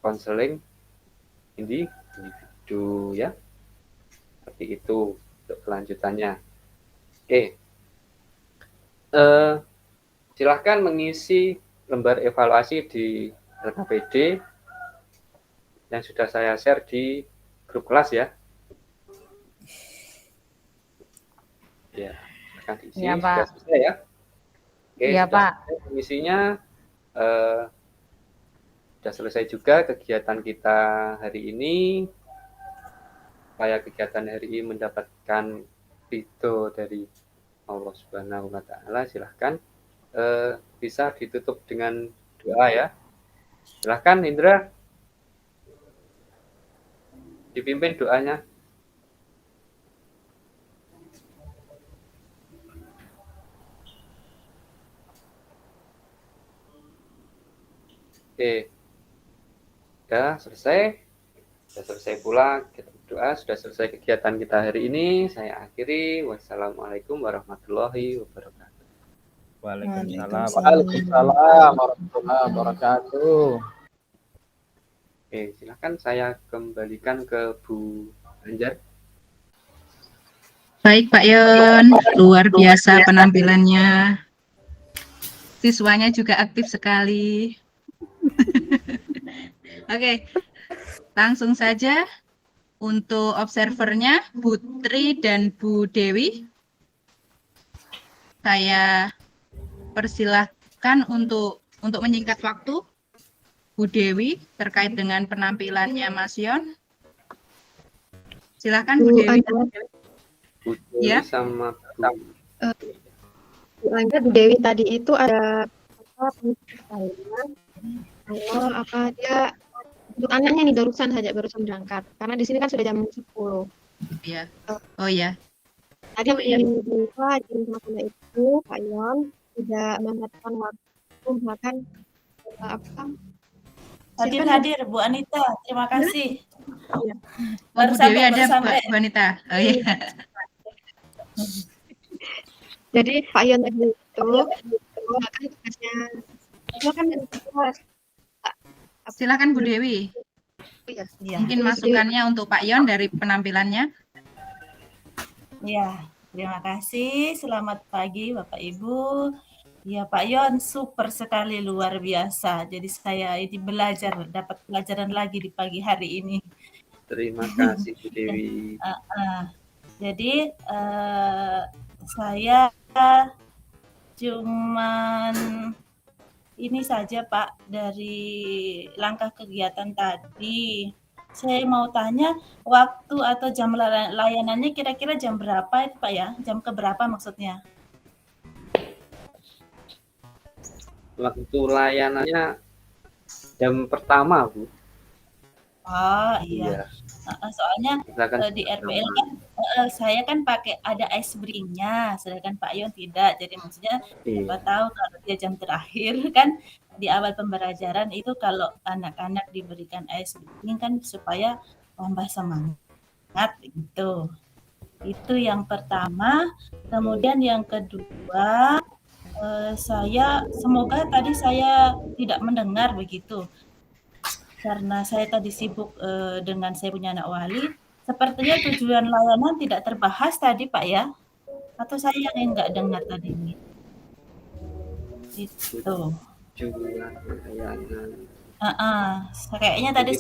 konseling individu ya. Seperti itu untuk kelanjutannya. Oke. Silahkan mengisi lembar evaluasi di LKPD yang sudah saya share di grup kelas ya. Ya, akan diisi. Ya, sudah Pak. selesai ya. Oke, Ya, sudah Pak. selesai pengisinya. Sudah selesai juga kegiatan kita hari ini. Supaya kegiatan hari ini mendapatkan ridho dari Allah Subhanahu wa Ta'ala, silahkan bisa ditutup dengan doa ya. Silahkan Indra, dipimpin doanya. Oke, sudah selesai. Sudah selesai pula kita berdoa, sudah selesai kegiatan kita hari ini. Saya akhiri. Wassalamualaikum warahmatullahi wabarakatuh. Waalaikumsalam. Waalaikumsalam warahmatullahi wabarakatuh. Oke, silakan saya kembalikan ke Bu Anjar. Baik Pak Yon, luar biasa penampilannya. Siswanya juga aktif sekali. Oke, langsung saja untuk observernya Bu Tri dan Bu Dewi. Saya persilahkan untuk menyingkat waktu. Bu Dewi terkait dengan penampilannya Mas Yon. Silakan Bu Dewi. Bu Dewi Ya. sama lanjut Bu Dewi tadi itu ada apa kalau apa dia untuk anaknya nih barusan berangkat karena di sini kan sudah jam 10. Iya. Oh ya. Tadi yang dibuka jadi masalah itu Pak Yon tidak mendapatkan waktu makan apa Hadir Bu Anita, terima kasih. Iya. Oh, Bu Dewi ada Bu Anita. Oh iya. Jadi Pak Yon tadi itu makan tugasnya Silakan Bu Dewi. Iya. Mungkin masukannya untuk Pak Yon dari penampilannya. Ya, terima kasih. Selamat pagi Bapak Ibu. Ya Pak Yon, super sekali, luar biasa. Jadi saya ini dapat pelajaran lagi di pagi hari ini. Terima kasih Bu Dewi. Jadi saya cuman ini saja Pak dari langkah kegiatan tadi. Saya mau tanya waktu atau jam layanannya kira-kira jam berapa itu Pak ya? Jam keberapa maksudnya? Waktu layanannya jam pertama, Bu. Oh iya. Soalnya di RPL kan saya kan pakai ada ice breaking-nya, sedangkan Pak Yon tidak. Jadi maksudnya siapa tahu kalau dia jam terakhir kan di awal pembelajaran itu kalau anak-anak diberikan ice breaking kan supaya tambah semangat gitu. Itu yang pertama. Kemudian yang kedua, semoga tadi saya tidak mendengar begitu. Karena saya tadi sibuk dengan saya punya anak wali, sepertinya tujuan layanan tidak terbahas tadi Pak ya? Atau saya yang enggak dengar tadi ini? Itu. Tujuan layanan. Kayaknya tadi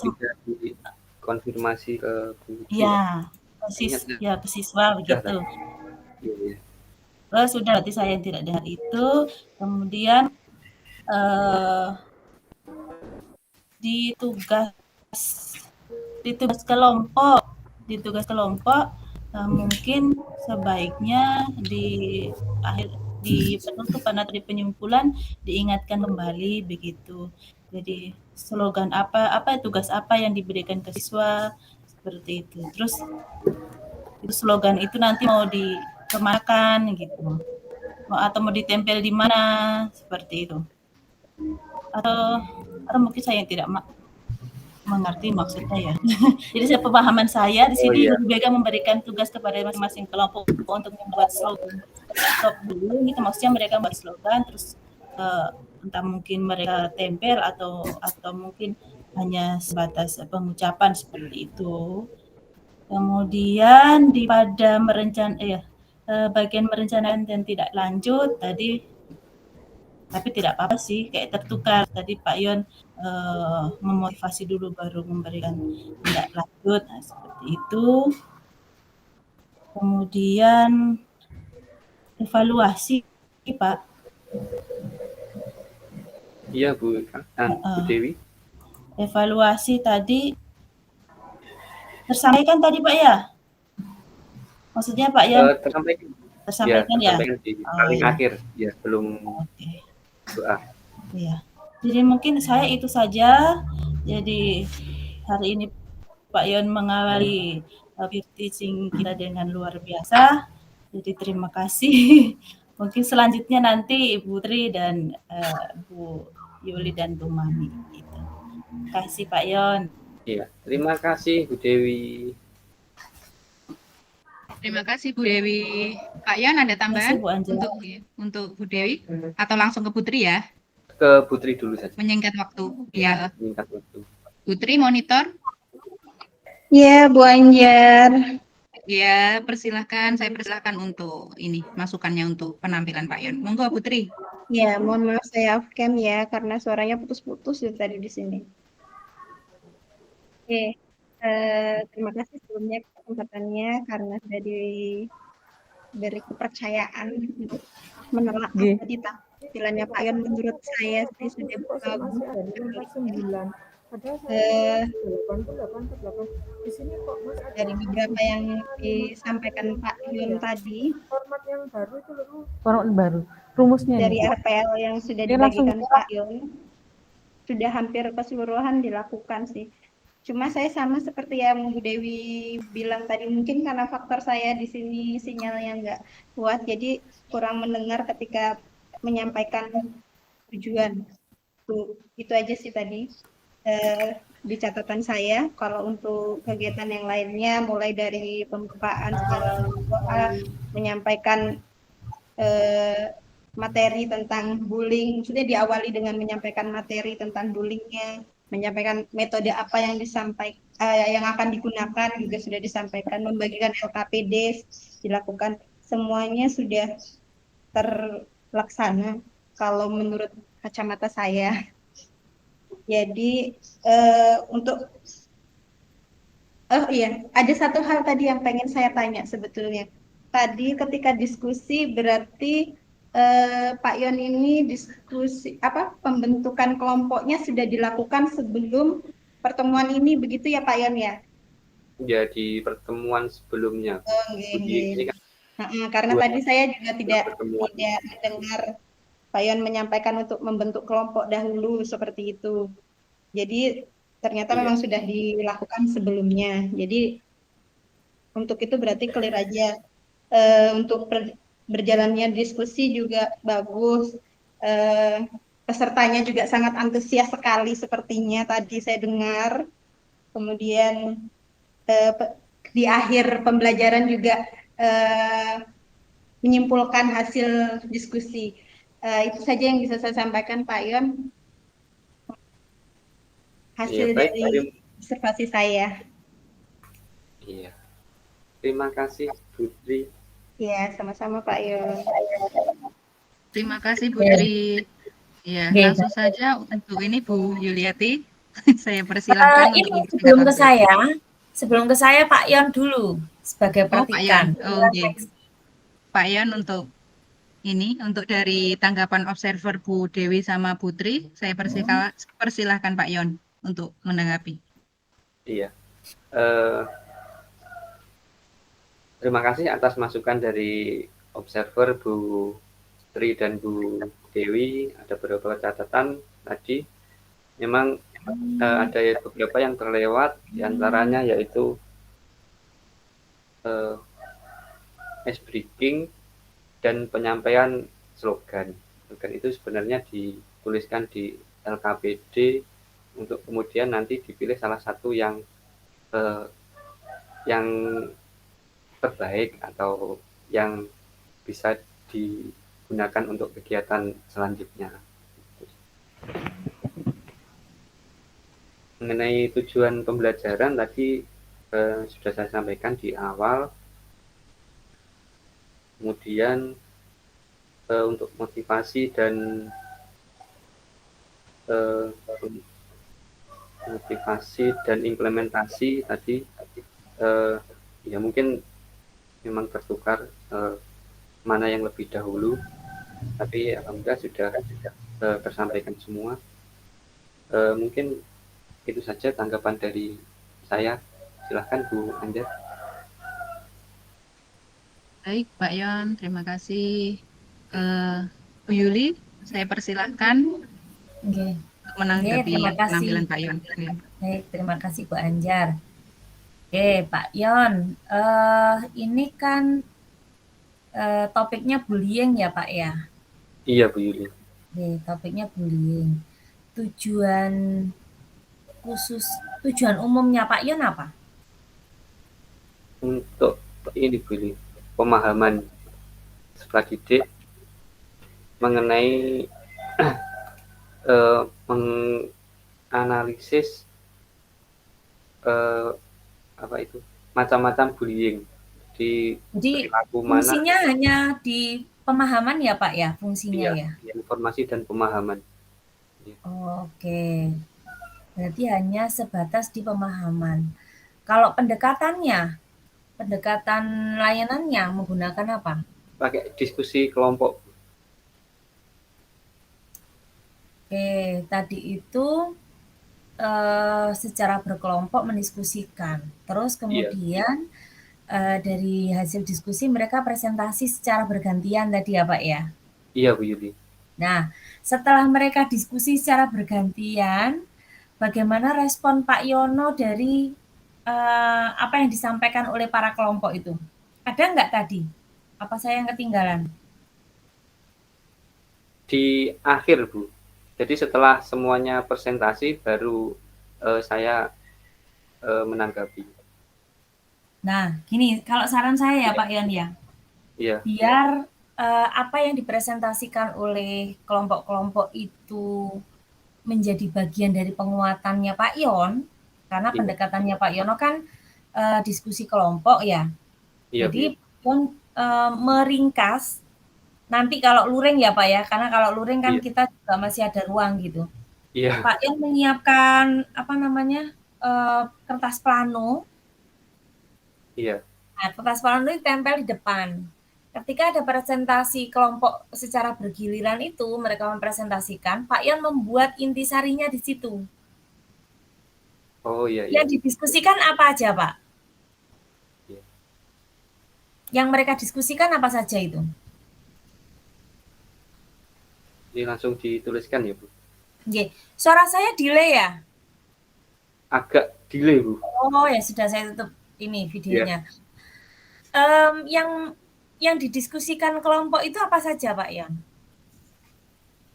konfirmasi ke Bu. Iya, ke siswa begitu. Iya. Oh, sudah, berarti saya yang tidak dengar itu. Kemudian di tugas kelompok mungkin sebaiknya di penutupan atau di penyimpulan diingatkan kembali begitu. Jadi slogan tugas apa yang diberikan ke siswa seperti itu. Terus itu slogan itu nanti mau dikemanakan gitu, atau mau ditempel di mana seperti itu. Atau mungkin saya yang tidak mengerti maksudnya ya. Jadi pemahaman saya di sini lebih baik memberikan tugas kepada masing-masing kelompok untuk membuat slogan. Stop dulu gitu, maksudnya mereka membuat slogan terus entah mungkin mereka tempel atau mungkin hanya sebatas pengucapan seperti itu. Kemudian pada bagian merencanakan dan tidak lanjut tadi, tapi tidak apa-apa sih, kayak tertukar tadi Pak Yon memotivasi dulu baru memberikan tidak lanjut, seperti itu. Kemudian evaluasi Pak. Iya Bu. Bu Dewi. Evaluasi tadi tersampaikan tadi Pak ya? Maksudnya Pak Yon? Tersampaikan ya? Di paling akhir, ya belum doa. Iya. Jadi mungkin saya itu saja. Jadi hari ini Pak Yon mengawali teaching kita dengan luar biasa. Jadi terima kasih. Mungkin selanjutnya nanti Ibu Tri dan Bu Yuli dan Bu Mami. Gitu. Terima kasih Pak Yon. Iya, terima kasih Bu Dewi. Terima kasih Bu Dewi. Pak Yon ada tambahan untuk Bu Dewi atau langsung ke Putri ya? Ke Putri dulu saja. Menyingkat waktu. Ya. Menyingkat waktu. Putri monitor. Ya, Bu Anjar. Ya, saya persilahkan untuk ini masukannya untuk penampilan Pak Yon. Monggo Putri. Ya, mohon maaf saya off cam ya karena suaranya putus-putus dari tadi di sini. Oke. Terima kasih sebelumnya kesempatannya karena sudah diberi kepercayaan untuk menelaah tadi tampilannya Pak Yon. Menurut saya sih sudah bagus. Dari beberapa yang disampaikan Pak Yon tadi, Format baru. Rumusnya Dari nih. RPL yang sudah Oke, langsung dibagikan Pak Yon, sudah hampir keseluruhan dilakukan sih. Cuma saya sama seperti yang Bu Dewi bilang tadi, mungkin karena faktor saya di sini sinyalnya nggak kuat, jadi kurang mendengar ketika menyampaikan tujuan. Itu aja sih tadi di catatan saya. Kalau untuk kegiatan yang lainnya, mulai dari pembukaan segala doa, menyampaikan materi tentang bullying, maksudnya diawali dengan menyampaikan materi tentang bullyingnya, menyampaikan metode apa yang yang akan digunakan juga sudah disampaikan, membagikan LKPD dilakukan, semuanya sudah terlaksana kalau menurut kacamata saya. Jadi untuk iya, ada satu hal tadi yang pengen saya tanya sebetulnya. Tadi ketika diskusi berarti Pak Yon ini diskusi pembentukan kelompoknya sudah dilakukan sebelum pertemuan ini, begitu ya Pak Yon ya? Ya, di pertemuan sebelumnya. Ini kan karena tadi saya juga tidak mendengar Pak Yon menyampaikan untuk membentuk kelompok dahulu seperti itu. Jadi ternyata memang sudah dilakukan sebelumnya. Jadi untuk itu berarti clear aja. Untuk berjalannya diskusi juga bagus. Pesertanya juga sangat antusias sekali sepertinya tadi saya dengar. Kemudian di akhir pembelajaran juga menyimpulkan hasil diskusi. Itu saja yang bisa saya sampaikan Pak Yon. Hasil dari observasi saya. Iya. Terima kasih Putri. Iya, sama-sama Pak Yon. Terima kasih Putri. Ya, langsung saja untuk ini Bu Yuliati. Saya persilahkan ini sebelum ke saya Pak Yon dulu sebagai petikan. Pak Yon untuk ini, untuk dari tanggapan observer Bu Dewi sama Putri, saya persilahkan Pak Yon untuk menanggapi. Iya. Terima kasih atas masukan dari observer Bu Tri dan Bu Dewi. Ada beberapa catatan tadi. Memang ada beberapa yang terlewat, diantaranya yaitu ice breaking dan penyampaian slogan. Slogan itu sebenarnya dituliskan di LKPD untuk kemudian nanti dipilih salah satu yang terbaik atau yang bisa digunakan untuk kegiatan selanjutnya. Mengenai tujuan pembelajaran tadi sudah saya sampaikan di awal. Kemudian untuk motivasi dan implementasi tadi ya mungkin memang tertukar mana yang lebih dahulu, tapi alhamdulillah sudah tersampaikan semua. Mungkin itu saja tanggapan dari saya. Silahkan Bu Anjar. Baik Pak Yon, terima kasih. Bu Yuli, saya persilahkan untuk menanggapi penampilan Pak Yon. Baik, terima kasih Bu Anjar. Pak Yon, ini kan topiknya bullying ya Pak ya? Iya Bu Yuli. Topiknya bullying. Tujuan umumnya Pak Yon apa? Untuk ini Bu Yuli, pemahaman setelah didik mengenai menganalisis macam-macam bullying di perilaku mana. Fungsinya hanya di pemahaman ya Pak ya, fungsinya ya? Informasi dan pemahaman. Oke, berarti hanya sebatas di pemahaman. Kalau pendekatan layanannya menggunakan apa? Pakai diskusi kelompok. Tadi itu secara berkelompok mendiskusikan. Terus kemudian dari hasil diskusi mereka presentasi secara bergantian tadi ya Pak ya? Iya Bu Yuli. Nah, setelah mereka diskusi secara bergantian, bagaimana respon Pak Yono dari apa yang disampaikan oleh para kelompok itu? Ada nggak tadi? Apa saya yang ketinggalan? Di akhir Bu. Jadi setelah semuanya presentasi baru saya menanggapi. Nah, gini, kalau saran saya ya Pak Yon ya, Iya. biar apa yang dipresentasikan oleh kelompok-kelompok itu menjadi bagian dari penguatannya Pak Yon, karena Iya. pendekatannya Pak Yono kan diskusi kelompok ya. Iya, Jadi Yon meringkas nanti kalau luring ya Pak ya, karena kalau luring kan Iya. kita juga masih ada ruang gitu. Iya. Pak Yon menyiapkan apa namanya kertas plano. Iya. Nah, kertas plano itu tempel di depan. Ketika ada presentasi kelompok secara bergiliran itu, mereka mempresentasikan, Pak Yon membuat intisarinya di situ. Oh iya. Iya. Yang didiskusikan apa aja Pak? Iya. Yang mereka diskusikan apa saja itu? Ini langsung dituliskan ya Bu? Oke. Suara saya delay ya? Agak delay Bu. Oh ya sudah, saya tutup ini videonya. Yang didiskusikan kelompok itu apa saja Pak Yon?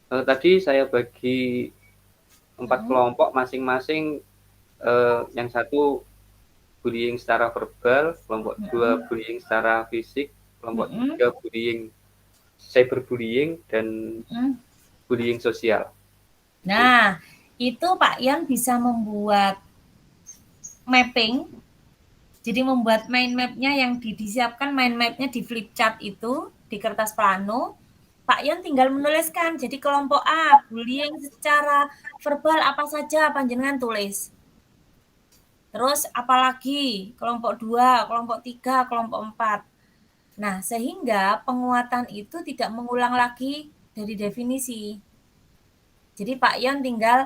Tadi saya bagi 4 kelompok masing-masing. Yang satu bullying secara verbal, kelompok 2 bullying secara fisik, kelompok 3 bullying cyberbullying, dan bullying sosial. Nah, itu Pak Yon bisa membuat mapping. Jadi membuat mind map-nya yang disiapkan mind map-nya di flip chart itu, di kertas plano. Pak Yon tinggal menuliskan. Jadi kelompok A, bullying secara verbal apa saja, panjenengan tulis. Terus apalagi kelompok 2, kelompok 3, kelompok 4. Nah, sehingga penguatan itu tidak mengulang lagi dari definisi. Jadi Pak Yon tinggal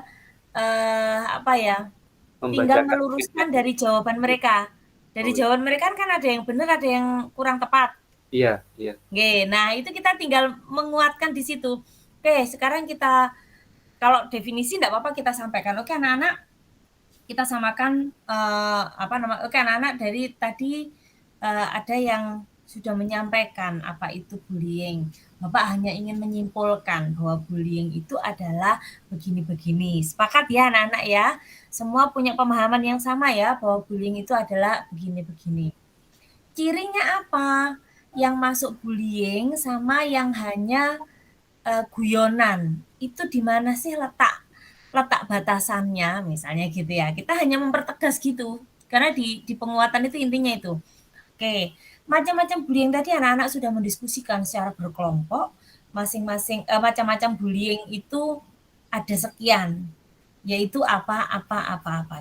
tinggal meluruskan dari jawaban mereka. Dari jawaban mereka kan ada yang benar, ada yang kurang tepat. Iya, iya. Oke, nah itu kita tinggal menguatkan di situ. Oke, sekarang kita kalau definisi enggak apa-apa kita sampaikan. Oke, anak-anak kita samakan oke anak-anak dari tadi ada yang sudah menyampaikan apa itu bullying. Bapak hanya ingin menyimpulkan bahwa bullying itu adalah begini-begini. Sepakat ya anak-anak ya? Semua punya pemahaman yang sama ya bahwa bullying itu adalah begini-begini. Cirinya apa? Yang masuk bullying sama yang hanya guyonan. Itu di mana sih letak batasannya misalnya gitu ya. Kita hanya mempertegas gitu. Karena di penguatan itu intinya itu. Oke. Macam-macam bullying tadi anak-anak sudah mendiskusikan secara berkelompok, masing-masing macam-macam bullying itu ada sekian, yaitu apa.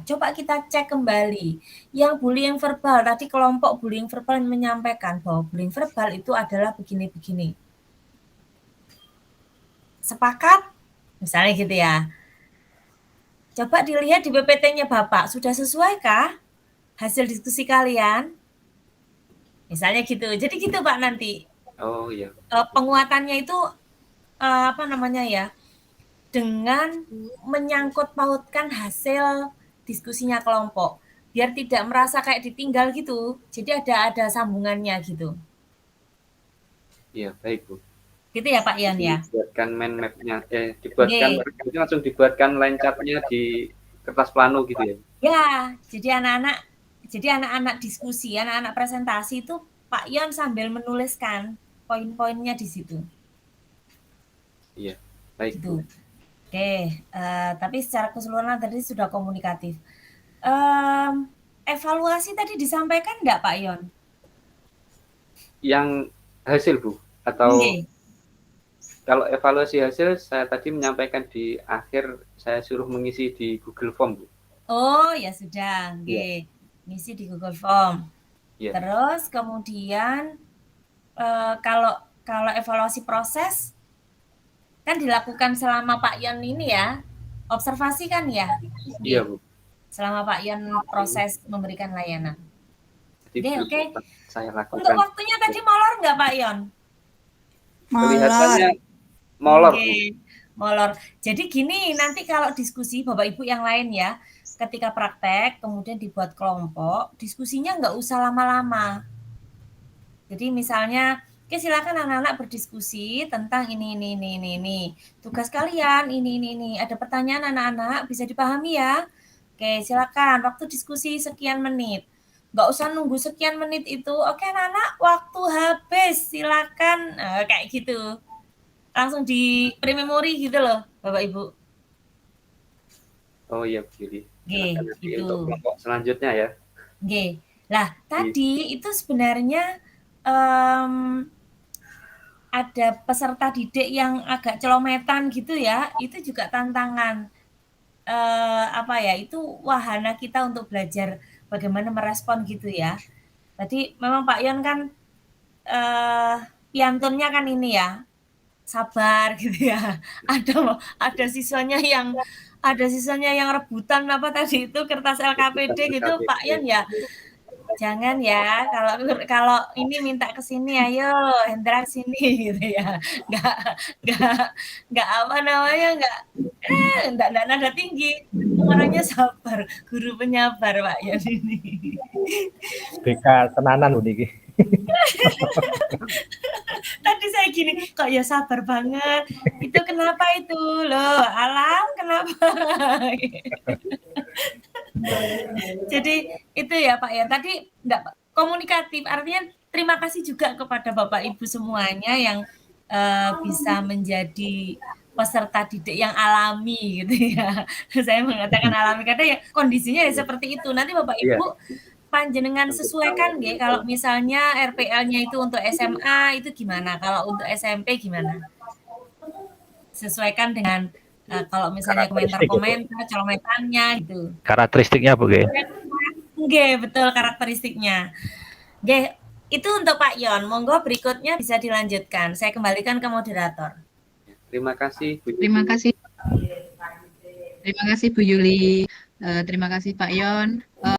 Coba kita cek kembali. Yang bullying verbal, tadi kelompok bullying verbal menyampaikan bahwa bullying verbal itu adalah begini-begini. Sepakat? Misalnya gitu ya. Coba dilihat di PPT-nya Bapak, sudah sesuaikah hasil diskusi kalian? Misalnya gitu. Jadi gitu Pak nanti. Oh iya. Penguatannya itu dengan menyangkut pautkan hasil diskusinya kelompok. Biar tidak merasa kayak ditinggal gitu. Jadi ada sambungannya gitu. Iya, baik Bu. Gitu ya Pak Yon ya. Dibuatkan mind map-nya, langsung dibuatkan line chart-nya di kertas plano gitu ya. Ya, jadi anak-anak diskusi, anak-anak presentasi itu Pak Yon sambil menuliskan poin-poinnya di situ. Iya, baik. Gitu. Oke, tapi secara keseluruhan tadi sudah komunikatif. Evaluasi tadi disampaikan enggak Pak Yon? Yang hasil Bu? Atau kalau evaluasi hasil saya tadi menyampaikan di akhir, saya suruh mengisi di Google Form Bu. Oh ya sudah, oke. Ngisi di Google Form. Yeah. Terus kemudian kalau evaluasi proses kan dilakukan selama Pak Yon ini ya, observasi kan ya? Iya Bu. Selama Pak Yon proses memberikan layanan. Jadi Oke, oke. saya Untuk lakukan. waktunya tadi molor nggak Pak Yon? Kelihatannya molor, Bu. Oke, molor. Jadi gini, nanti kalau diskusi Bapak Ibu yang lain ya, ketika praktek kemudian dibuat kelompok, diskusinya nggak usah lama-lama. Jadi misalnya, oke silakan anak-anak berdiskusi tentang ini. Tugas kalian ini. Ada pertanyaan anak-anak bisa dipahami ya? Oke, silakan. Waktu diskusi sekian menit. Nggak usah nunggu sekian menit itu. Oke anak-anak, waktu habis. Silakan. Nah, kayak gitu. Langsung di pre-memori gitu loh, Bapak Ibu. Oh iya, Bu Yuli. Oke, Silakan nanti gitu. untuk kelompok selanjutnya ya. Oke. Lah, tadi itu sebenarnya ada peserta didik yang agak celometan gitu ya, itu juga tantangan. Apa ya, itu wahana kita untuk belajar bagaimana merespon gitu ya. Tadi memang Pak Yon kan piantunnya kan ini ya, sabar gitu ya. Ada siswanya yang rebutan apa tadi itu kertas LKPD gitu, Pak Yon ya. Jangan ya, kalau ini minta ke sini, ayo Hendra sini gitu ya. Nggak apa namanya, nggak nada tinggi. Orangnya sabar, guru penyabar Pak Yon ini. BK tenanan Bu niki. Tadi saya gini, kok ya sabar banget. Itu kenapa itu? Loh, Alam kenapa? Jadi itu ya Pak ya, tadi enggak komunikatif, artinya terima kasih juga kepada Bapak Ibu semuanya yang bisa menjadi peserta didik yang alami gitu ya. Saya mengatakan alami karena ya kondisinya ya seperti itu. Nanti Bapak Ibu panjenengan sesuaikan nggih, kalau misalnya RPL-nya itu untuk SMA itu gimana? Kalau untuk SMP gimana? Sesuaikan dengan kalau misalnya komentar-komentar, celometannya gitu. Karakteristiknya Bu Ge. Nggih, betul karakteristiknya. Nggih, itu untuk Pak Yon. Monggo berikutnya bisa dilanjutkan. Saya kembalikan ke moderator. Terima kasih Bu Yuli. Terima kasih Bu Yuli. Terima kasih Pak Yon.